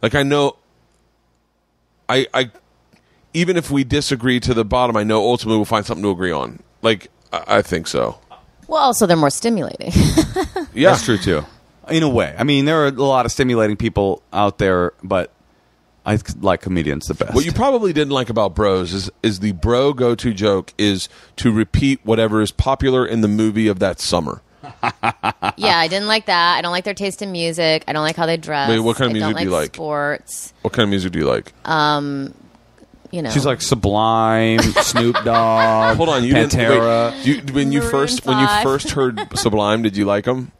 like, I know, I even if we disagree to the bottom, I know ultimately we'll find something to agree on. Like, I think so. Well, also they're more stimulating. Yeah. That's true too. In a way. I mean, there are a lot of stimulating people out there, but I like comedians the best. What you probably didn't like about Bros is the bro go-to joke is to repeat whatever is popular in the movie of that summer. Yeah, I didn't like that. I don't like their taste in music. I don't like how they dress. Wait, what kind of music I don't do you like? Sports. What kind of music do you like? You know. She's like Sublime, Snoop Dogg, Hold on, you Pantera. didn't. When you first heard Sublime, did you like them?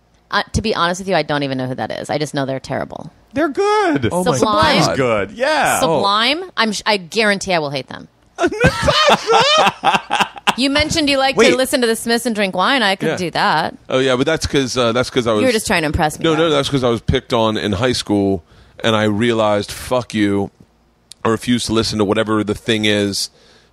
To be honest with you, I don't even know who that is. I just know they're terrible. They're good. Oh my Sublime? God. Good. Yeah. Sublime? I guarantee I will hate them. You mentioned you like Wait. to listen to the Smiths and drink wine. I could do that. Oh yeah, but that's because I was. You were just trying to impress me. No, that's because I was picked on in high school, and I realized, fuck you, I refuse to listen to whatever the thing is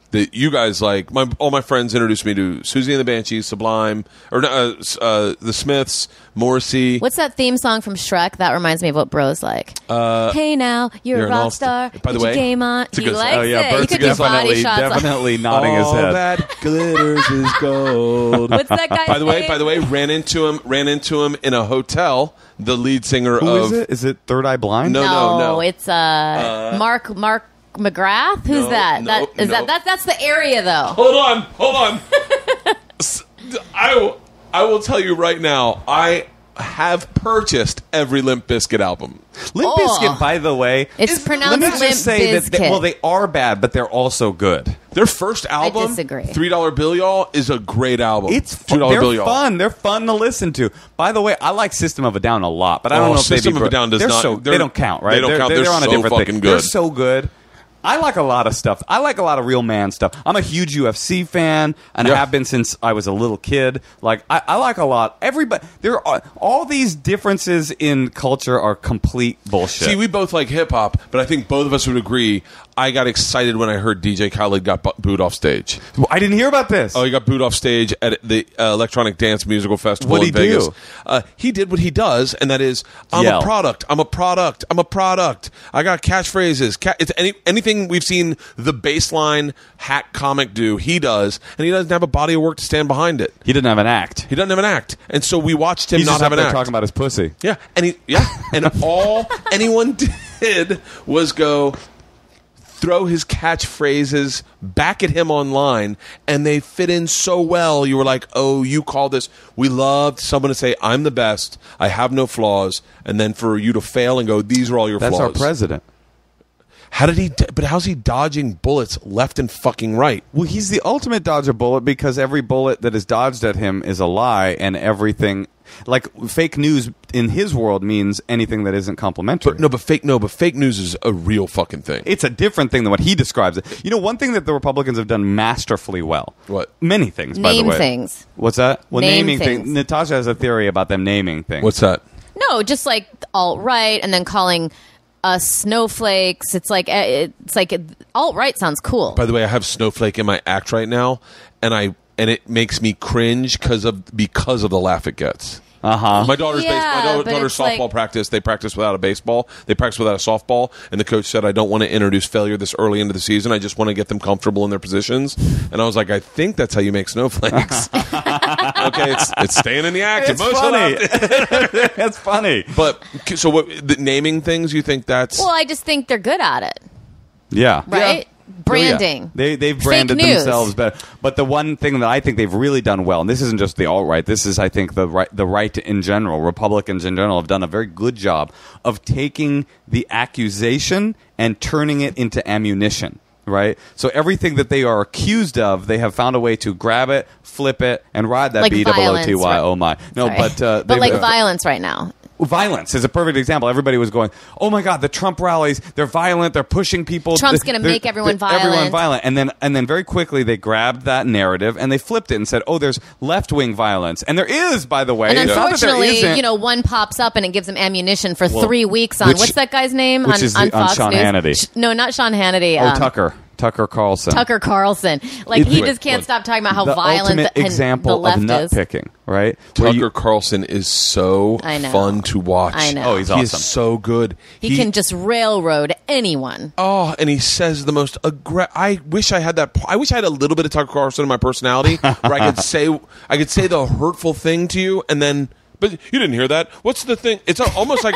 that you guys like. All my friends introduced me to Susie and the Banshees, Sublime, or the Smiths, Morrissey. What's that theme song from Shrek? That reminds me of what Bros like. Hey now, you're a an rock all-star. star. By the Get your way, game on. it's a He good- likes Oh yeah, it. You Bert's could do body shots. definitely nodding his All head. that glitters is gold. What's that guy? By the way, ran into him in a hotel. The lead singer Who of is it? Is it Third Eye Blind? No. It's Mark McGrath. Who's No, that? no, Is no. that's the area though. Hold on. I will tell you right now, I have purchased every Limp Bizkit album. Limp Oh. Bizkit, by the way, It's pronounced let me Limp just say that Bizkit. they are bad, but they're also good. Their first album, disagree. $3 Bill Y'all, is a great album. It's $2 they're Bill Y'all. fun. They're fun to listen to. By the way, I like System of a Down a lot, but I don't Oh, know if System of a Down does they're not- So, they're- they don't count, right? they don't count. They're They're on a so different fucking thing. good. They're so good. I like a lot of stuff. I like a lot of real man stuff. I'm a huge UFC fan, and Yeah. I have been since I was a little kid. Like I like a lot. Everybody, there are all these differences in culture are complete bullshit. See, we both like hip hop, but I think both of us would agree. I got excited when I heard DJ Khaled got booed off stage. I didn't hear about this. Oh, he got booed off stage at the Electronic Dance Musical Festival What'd in he Vegas. do? He did what he does, and that is, I'm Yell. a product. I'm a product. I'm a product. I got catchphrases. It's anything we've seen the baseline hack comic do, he does, and he doesn't have a body of work to stand behind it. He didn't have an act. He doesn't have an act, and so we watched him He's not just have up an there act. talking about his pussy. Yeah, and all anyone did was go throw his catchphrases back at him online, and they fit in so well. You were like, oh, you call this. We loved someone to say, I'm the best, I have no flaws, and then for you to fail and go, these are all your That's flaws. our president. How did he? But how's he dodging bullets left and fucking right? Well, he's the ultimate dodger bullet because every bullet that is dodged at him is a lie, and everything like fake news in his world means anything that isn't complimentary. But fake news is a real fucking thing. It's a different thing than what he describes it. You know, one thing that the Republicans have done masterfully well. What? Many things, by the Name way. things. What's that? Well, Name naming things. Natasha has a theory about them naming things. What's that? No, just like alt-right and then calling us snowflakes. It's like alt-right sounds cool. By the way, I have Snowflake in my act right now, and it makes me cringe because of the laugh it gets. Uh-huh. My daughter's Yeah, but daughter's it's softball like- practice. They practice without a baseball. They practice without a softball, and the coach said, "I don't want to introduce failure this early into the season. I just want to get them comfortable in their positions." And I was like, "I think that's how you make snowflakes." Okay, it's staying in the act. It's Emotional funny. out. That's funny. But so what? The naming things, you think that's Well, I just think they're good at it, Yeah. right? branding. They've branded Fake news. themselves better. But the one thing that I think they've really done well, and this isn't just the alt-right, this is, I think, the right in general, Republicans in general have done a very good job of taking the accusation and turning it into ammunition. Right? So everything that they are accused of, they have found a way to grab it, flip it, and ride that Like B-O-O-T-Y. violence, right? Oh, my. No, Sorry. But like violence right now. Violence is a perfect example. Everybody was going, oh my God, the Trump rallies, they're violent, they're pushing people. Trump's going to make everyone violent. Everyone violent. And then very quickly they grabbed that narrative and they flipped it and said, oh, there's left-wing violence. And there is, by the way. And It's not that there unfortunately, isn't. one pops up and it gives them ammunition for 3 weeks on, what's that guy's name? Which on is on Fox Sean News? Hannity. No, not Sean Hannity. Tucker Carlson. Tucker Carlson. Like, he just can't stop talking about how the violent ultimate the example left of nut is. picking, right? Tucker Carlson is so I know. fun to watch. I know. Oh, he's He awesome. is so good. He can just railroad anyone. Oh, and he says the most I wish I had that. I wish I had a little bit of Tucker Carlson in my personality, where I could say the hurtful thing to you, and then. But you didn't hear that. What's the thing? It's almost like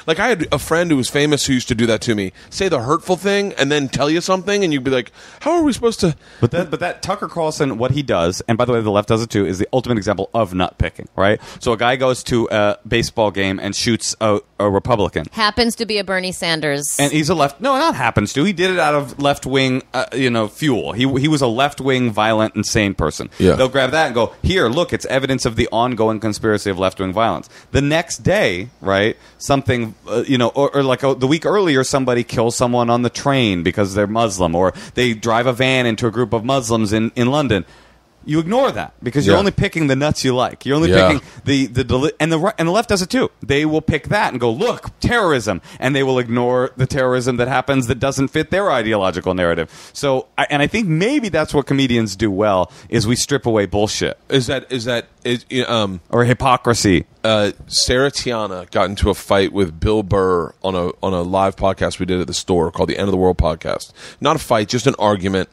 like I had a friend who was famous who used to do that to me. Say the hurtful thing and then tell you something, and you'd be like, "How are we supposed to?" But that Tucker Carlson, what he does, and by the way, the left does it too, is the ultimate example of nut picking, right? So a guy goes to a baseball game and shoots a Republican. Happens to be a Bernie Sanders. And he's a left. No, not happens to. He did it out of left wing, fuel. He was a left wing, violent, insane person. Yeah. They'll grab that and go, here, look, it's evidence of the ongoing conspiracy of left wing violence. The next day, right? Something, or like the week earlier, somebody kills someone on the train because they're Muslim, or they drive a van into a group of Muslims in London. You ignore that because you're only picking the nuts you like. You're only picking and the left does it too. They will pick that and go, look, terrorism, and they will ignore the terrorism that happens that doesn't fit their ideological narrative. So, I think maybe that's what comedians do well is we strip away bullshit. Or hypocrisy. Sarah Tiana got into a fight with Bill Burr on a live podcast we did at the store called the End of the World podcast. Not a fight, just an argument,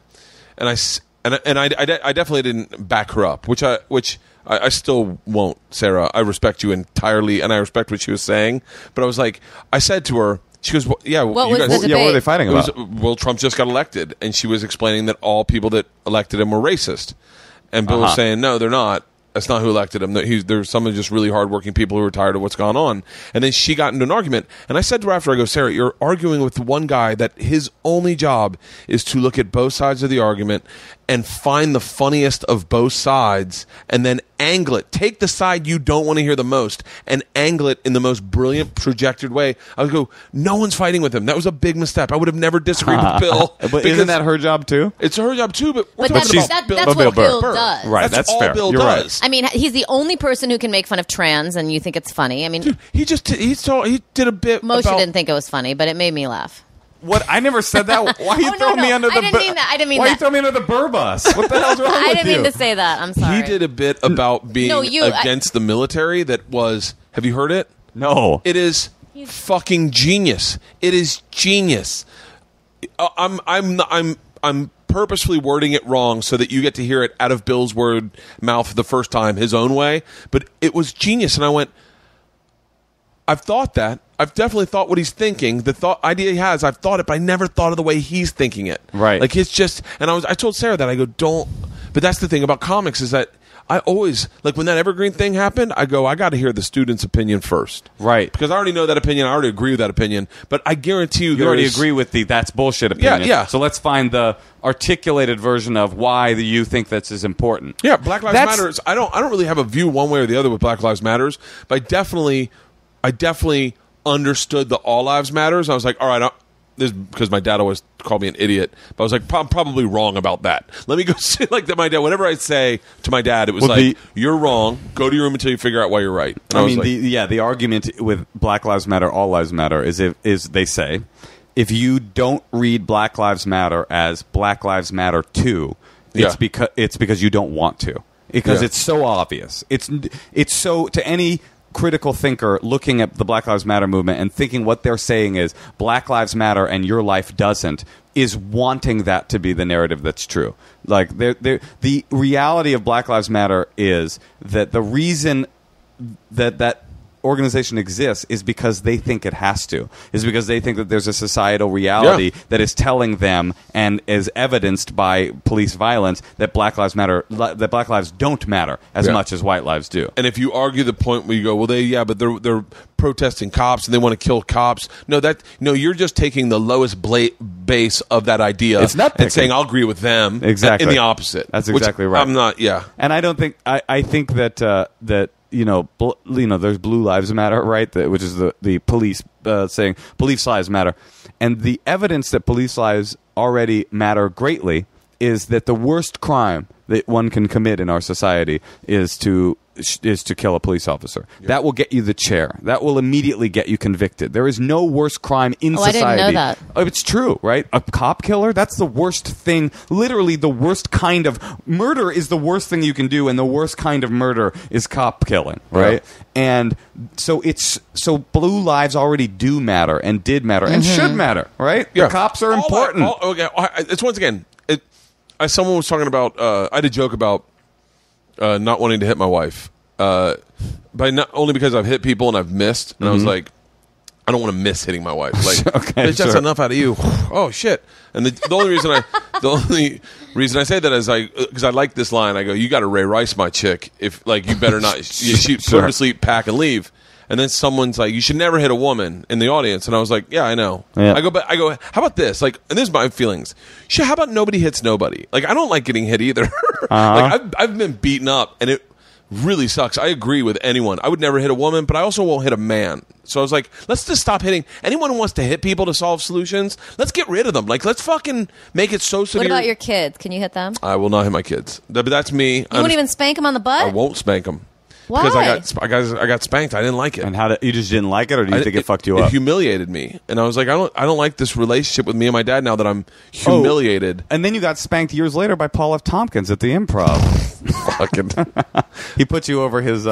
and I definitely didn't back her up, which I still won't, Sarah. I respect you entirely, and I respect what she was saying. But I was like, I said to her, she goes, "Yeah, What you was guys, the debate? What are they fighting about?" well, Trump just got elected, and she was explaining that all people that elected him were racist, and Bill was saying, "No, they're not. That's not who elected him. There's some of just really hardworking people who are tired of what's gone on." And then she got into an argument. And I said to her after, I go, "Sarah, you're arguing with one guy that his only job is to look at both sides of the argument and find the funniest of both sides and then angle it. Take the side you don't want to hear the most and angle it in the most brilliant, projected way." I would go, no one's fighting with him. That was a big misstep. I would have never disagreed with Bill. But isn't that her job too? It's her job too, but we're But talking that's about what Bill Bill Burr. does. Right, That's that's all fair. Bill You're right. does. I mean, he's the only person who can make fun of trans, and you think it's funny. I mean, Dude, he did a bit Moshe about... didn't think it was funny, but it made me laugh. What? I never said that. Why are you Oh, no, throwing no. me under the I didn't mean that. I didn't mean Why are you that. throwing me under the Burr bus? What the hell's wrong with you? I didn't mean to say that. I'm sorry. He did a bit about being you- against the military that was... Have you heard it? No. It is fucking genius. It is genius. I'm purposefully wording it wrong so that you get to hear it out of Bill's mouth the first time, his own way. But it was genius, and I went, I've thought that. I've definitely thought what he's thinking. The idea he has, I've thought it, but I never thought of the way he's thinking it. Right. Like, it's just... And I told Sarah that. I go, don't... But that's the thing about comics is that I always... Like, when that Evergreen thing happened, I go, I got to hear the student's opinion first. Right. Because I already know that opinion. I already agree with that opinion. But I guarantee you You already agree with the that's bullshit opinion. Yeah. So let's find the articulated version of why you think this is important. Yeah, Black Lives Matter. I don't really have a view one way or the other with Black Lives Matters, but I definitely understood the All Lives Matters. I was like, all right, this is because my dad always called me an idiot, but I was like, I'm probably wrong about that. Let me go see like that. My dad, whatever I say to my dad, it was you're wrong. Go to your room until you figure out why you're right. And I mean, the argument with Black Lives Matter, All Lives Matter is they say if you don't read Black Lives Matter as Black Lives Matter 2, it's because you don't want to. Because it's so obvious. It's so to any critical thinker looking at the Black Lives Matter movement and thinking what they're saying is Black Lives Matter and your life doesn't, is wanting that to be the narrative that's true. Like the reality of Black Lives Matter is that the reason that organization exists is because they think it has to. Is because they think that there's a societal reality that is telling them, and is evidenced by police violence, that Black Lives Matter, that Black lives don't matter as much as white lives do. And if you argue the point where you go, well, but they're protesting cops and they want to kill cops. No, you're just taking the lowest base of that idea and saying I'll agree with them. Exactly. In the opposite. That's exactly right. I'm not. Yeah. And I don't think I think that there's Blue Lives Matter, right? Which is the police saying police lives matter, and the evidence that police lives already matter greatly is that the worst crime that one can commit in our society is to kill a police officer. Yeah. That will get you the chair. That will immediately get you convicted. There is no worse crime in society. I didn't know that. It's true, right? A cop killer, that's the worst thing. Literally the worst kind of murder is the worst thing you can do, and the worst kind of murder is cop killing, right? Yeah. And so blue lives already do matter and did matter and should matter, right? Yeah. The cops are important. It's once again, someone was talking about, I had a joke about not wanting to hit my wife, but not only because I've hit people and I've missed, and I was like, I don't want to miss hitting my wife. Like, okay, that's enough out of you. Oh shit! And the only reason I say that is because I like this line. I go, you got to Ray Rice my chick. If like you better not, put her to sleep, pack and leave. And then someone's like, you should never hit a woman in the audience. And I was like, yeah, I know. Yeah. I go, how about this? Like, and this is my feelings. Shit, how about nobody hits nobody? Like, I don't like getting hit either. Like, I've been beaten up, and it really sucks. I agree with anyone. I would never hit a woman, but I also won't hit a man. So I was like, let's just stop hitting. Anyone who wants to hit people to solve solutions, let's get rid of them. Like, let's fucking make it so severe. What about your kids? Can you hit them? I will not hit my kids. But that's me. You won't even spank them on the butt? I won't spank them. Why? Because I got spanked. I didn't like it. And you just didn't like it, or do you think it fucked you up? It humiliated me, and I was like, I don't like this relationship with me and my dad now that I'm humiliated. And then you got spanked years later by Paul F. Tompkins at the Improv. Fucking, he put you over his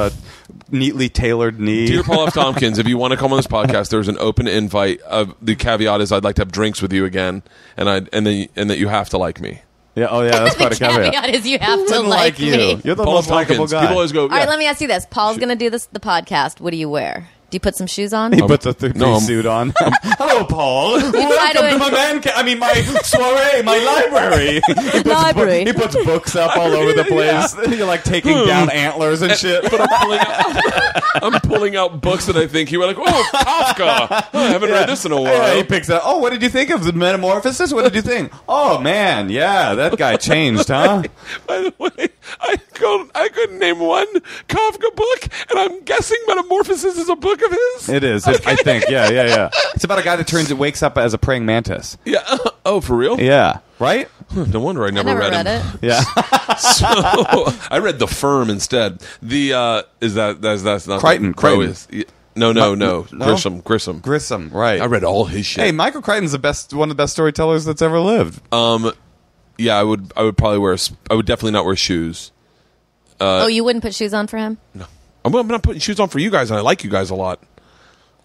neatly tailored knee. Dear Paul F. Tompkins, if you want to come on this podcast, there's an open invite. The caveat is I'd like to have drinks with you again, and that you have to like me. Yeah. Oh, yeah. That's quite a caveat. Caveat is you have to like me. You're the Paul most likable guy. People always go. All right, let me ask you this. Paul's going to do the podcast. What do you wear? Do you put some shoes on? He puts a three-piece suit on. Hello, Paul. Welcome to my soiree, my library. He puts books up all over the place. Yeah. You're like taking down antlers and shit. But I'm pulling out books that I think he would like. Oh, Kafka. Oh, I haven't read this in a while. Yeah, he picks up. Oh, what did you think of the Metamorphosis? What did you think? Oh man, yeah, that guy changed, huh? By the way, I couldn't name one Kafka book, and I'm guessing Metamorphosis is a book of his. It is. I think. Yeah. It's about a guy that wakes up as a praying mantis. Yeah. Oh, for real? Yeah. Right? No wonder I never read it. Yeah. So I read The Firm instead. That's not Crichton. No. Grissom. Right. I read all his shit. Hey, Michael Crichton's one of the best storytellers that's ever lived. Yeah, I would probably I would definitely not wear shoes. You wouldn't put shoes on for him? No. I'm not putting shoes on for you guys, and I like you guys a lot.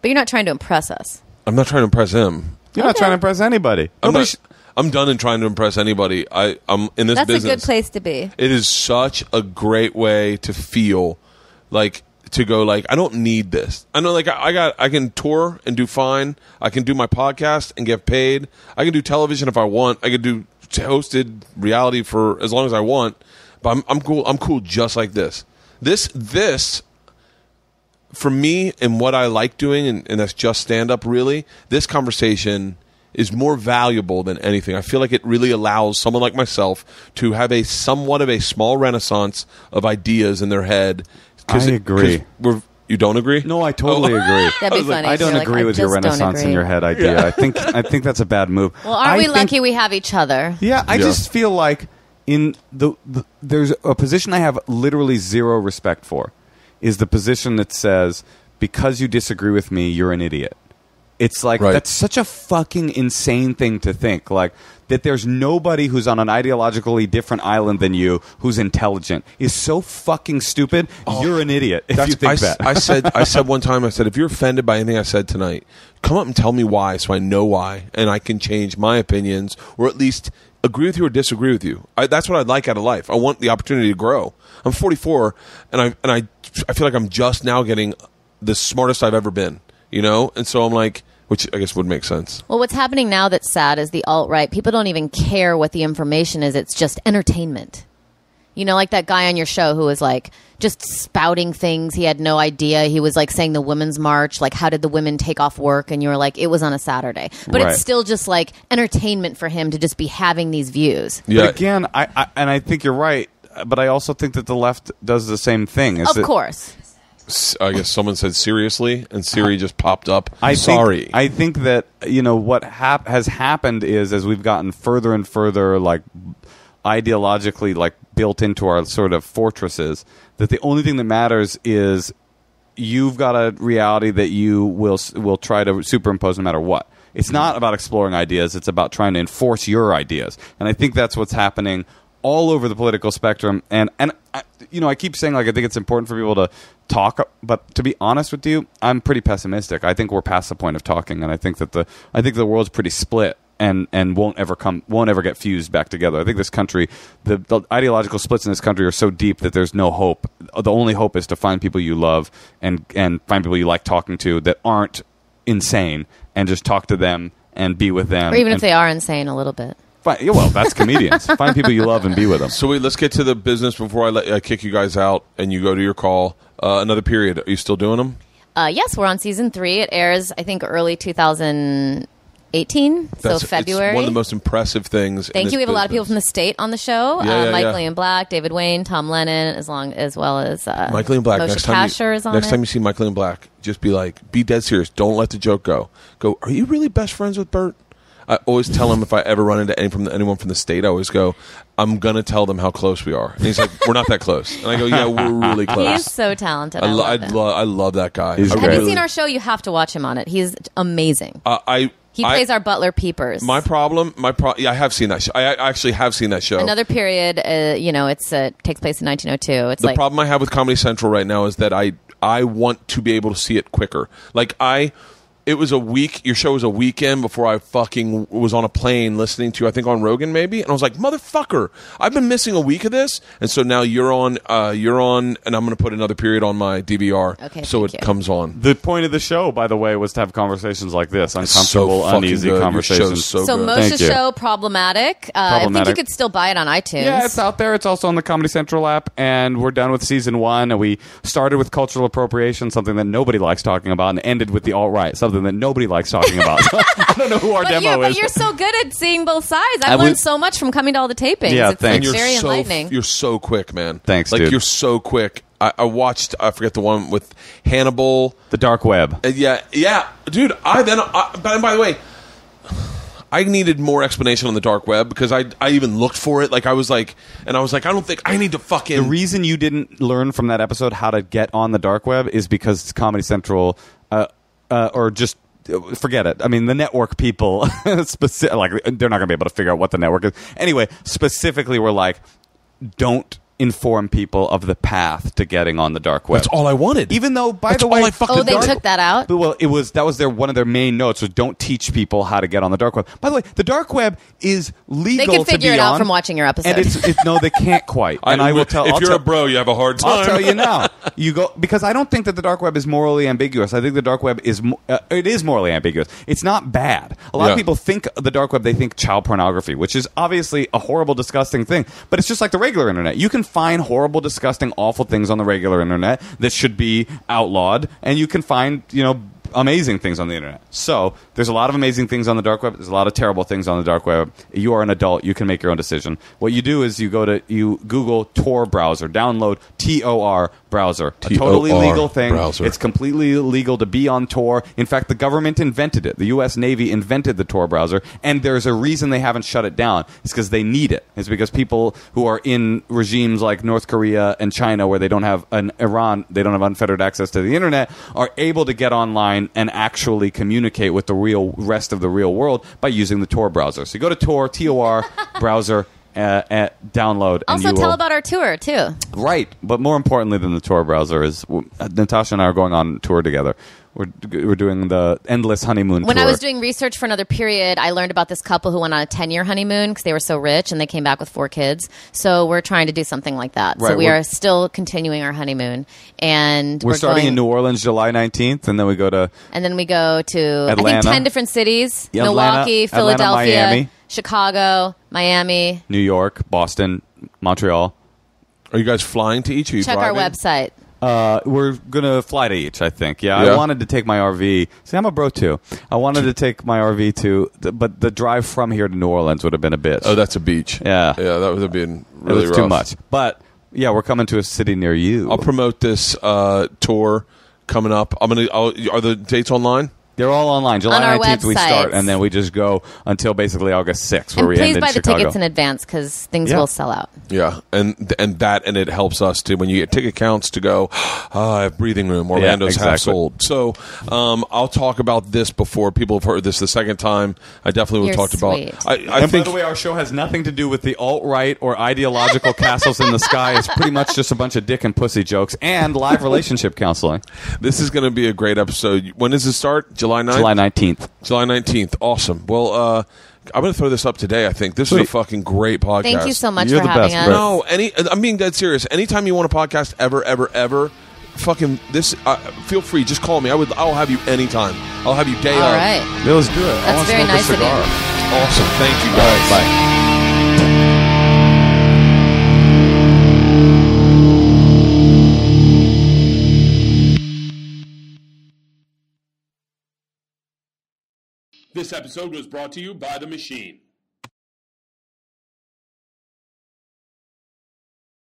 But you're not trying to impress us. I'm not trying to impress him. You're not trying to impress anybody. I'm done in trying to impress anybody. I'm in this business. That's a good place to be. It is such a great way to feel, like, to go like, I don't need this. I know, like, I can tour and do fine. I can do my podcast and get paid. I can do television if I want. I can do hosted reality for as long as I want. But I'm cool. I'm cool just like this. This for me and what I like doing, and that's just stand up. Really, this conversation is more valuable than anything. I feel like it really allows someone like myself to have a somewhat of a small renaissance of ideas in their head. I agree. You don't agree? No, I totally agree. That'd be funny. I don't agree with your renaissance in your head idea. Yeah. I think that's a bad move. Well, aren't we lucky we have each other? Yeah, I just feel like there's a position I have literally zero respect for, is the position that says, because you disagree with me, you're an idiot. It's like, that's such a fucking insane thing to think. Like, that there's nobody who's on an ideologically different island than you who's intelligent is so fucking stupid. You're an idiot if you think that. I said one time, if you're offended by anything I said tonight, come up and tell me why, so I know why, and I can change my opinions, or at least agree with you or disagree with you. That's what I'd like out of life. I want the opportunity to grow. I'm 44, and I feel like I'm just now getting the smartest I've ever been, you know? And so I'm like, which I guess would make sense. Well, what's happening now that's sad is the alt-right. People don't even care what the information is. It's just entertainment. You know, like that guy on your show who was like just spouting things. He had no idea. He was like saying the Women's March, like how did the women take off work? And you were like, it was on a Saturday. But Right. it's still just like entertainment for him to just be having these views. Yeah. But again, I think you're right, but I also think that the left does the same thing. Of course. I guess someone said seriously, and Siri just popped up. Sorry. I think that, you know, what has happened is as we've gotten further and further, like, ideologically, like, built into our sort of fortresses, that the only thing that matters is you've got a reality that you will try to superimpose no matter what. It's not about exploring ideas. It's about trying to enforce your ideas. And I think that's what's happening all over the political spectrum. And you know, I keep saying, like, I think it's important for people to talk, but to be honest with you, I'm pretty pessimistic. I think we're past the point of talking, and I think that the world's pretty split and won't ever get fused back together. I think this country, the ideological splits in this country are so deep that there's no hope. The only hope is to find people you love and find people you like talking to that aren't insane, and just talk to them and be with them. Or even if they are insane a little bit. Yeah, well, that's comedians. Find people you love and be with them. So let's get to the business before I kick you guys out and you go to your call. Another period. Are you still doing them? Yes, we're on season 3. It airs, I think, early 2018, so February. It's one of the most impressive things. Thank you. We have a lot of people from the state on the show. Yeah, Mike Lee and Black, David Wayne, Tom Lennon, as well as Mike Lee and Black. Moshe Kasher is on next it. time you see Mike Lee and Black, just be like, be dead serious. Don't let the joke go. Go, are you really best friends with Bert? I always tell him if I ever run into anyone from the state, I always go, I'm going to tell them how close we are. And he's like, we're not that close. And I go, yeah, we're really close. He's so talented. I love him. I love that guy. He's Have great. you seen our show? You have to watch him on it. He's amazing. He plays our butler Peepers. Yeah, I have seen that show. I actually have seen that show. Another period, you know, it takes place in 1902. It's the problem I have with Comedy Central right now is that I want to be able to see it quicker. Like it was a week. Your show was a weekend before I fucking was on a plane listening to, I think, on Rogan maybe, and I was like, motherfucker, I've been missing a week of this, and so now you're on, and I'm going to put another period on my DVR, so it comes on. The point of the show, by the way, was to have conversations like this, uncomfortable, so uneasy good. conversations. So good. Moshe's show, problematic. I think you could still buy it on iTunes. Yeah, it's out there. It's also on the Comedy Central app, and we're done with season 1. And we started with cultural appropriation, something that nobody likes talking about, and ended with the alt-right, something that nobody likes talking about. I don't know who our demo is. But you're so good at seeing both sides. I've learned so much from coming to all the tapings. Yeah, it's like thanks. very enlightening. You're so quick, man. Thanks, like, dude. You're so quick. I watched, I forget the one with Hannibal. The dark web. Yeah, dude. But by the way, I needed more explanation on the dark web because I even looked for it. Like I was like, I don't think I need to fucking. The reason you didn't learn from that episode how to get on the dark web is because it's Comedy Central, or just. Forget it. I mean, the network people, they're not going to be able to figure out what the network is. Anyway, specifically, we're like, don't inform people of the path to getting on the dark web. That's all I wanted. Even though, by That's the way, all I fucking they took that out. Well, that was one of their main notes was don't teach people how to get on the dark web. By the way, the dark web is legal. They can figure it out from watching your episode. And no, they can't quite. And I will tell. If you're a bro, you have a hard time. I'll tell you now. You go because I don't think that the dark web is morally ambiguous. I think the dark web is it is morally ambiguous. It's not bad. A lot of people think the dark web. They think child pornography, which is obviously a horrible, disgusting thing. But it's just like the regular internet. You can find horrible, disgusting, awful things on the regular internet that should be outlawed, and you can find amazing things on the internet. So there's a lot of amazing things on the dark web. There's a lot of terrible things on the dark web. You are an adult. You can make your own decision. What you do is you Google Tor browser, download Tor browser, a totally legal thing. Browser. It's completely legal to be on Tor. In fact, the government invented it. The U.S. Navy invented the Tor browser, and there's a reason they haven't shut it down. It's because they need it. It's because people who are in regimes like North Korea and China, where they don't have Iran, they don't have unfettered access to the internet, are able to get online and actually communicate with the rest of the real world by using the Tor browser. So you go to Tor, Tor browser, download. And Also, you tell will, about our tour too. Right, but more importantly than the tour browser is Natasha and I are going on tour together. We're doing the Endless Honeymoon When Tour. I was doing research for another period, I learned about this couple who went on a 10-year honeymoon because they were so rich and they came back with 4 kids. So we're trying to do something like that. Right, so we are still continuing our honeymoon, and we're starting going, in New Orleans July 19th, and then we go to and then we go to I Atlanta. think 10 different cities: Yeah, Milwaukee, Atlanta, Philadelphia, Miami. Chicago, Miami. New York, Boston, Montreal. Are you guys flying to each? Are you Check driving? our website. We're gonna fly to each, I think. Yeah, Yeah. I wanted to take my RV. See, I'm a bro too. I wanted to take my RV but the drive from here to New Orleans would have been a bitch. Oh, that's a beach. Yeah. Yeah, that would have been it really was rough. too much. But yeah, we're coming to a city near you. I'll promote this tour coming up. Are the dates online? They're all online. July On our 19th we start, websites. and then we just go until basically August 6th, where And we please end in buy the Chicago. tickets in advance because things Yeah. will sell out. Yeah, and it helps us to when you get ticket counts to go. I have breathing room. Orlando's half exactly. sold. So I'll talk about this before people have heard this the second time. I definitely would You're talk about. sweet. I And think by the way, our show has nothing to do with the alt-right or ideological castles in the sky. It's pretty much just a bunch of dick and pussy jokes and live relationship counseling. this is going to be a great episode. When does it start? July 9th? July 19th. July 19th. Awesome. Well, I'm going to throw this up today, I think. This is a Sweet. fucking great podcast. Thank you so much You're for the having best, us. Bert. No, I'm being dead serious. Anytime you want a podcast ever, fucking this, feel free. Just call me. I'll have you anytime. I'll have you day All of. right. Yeah, let's do it. I That's want to very smoke nice a of you. cigar. Awesome. Thank you All guys. right, bye. This episode was brought to you by The Machine.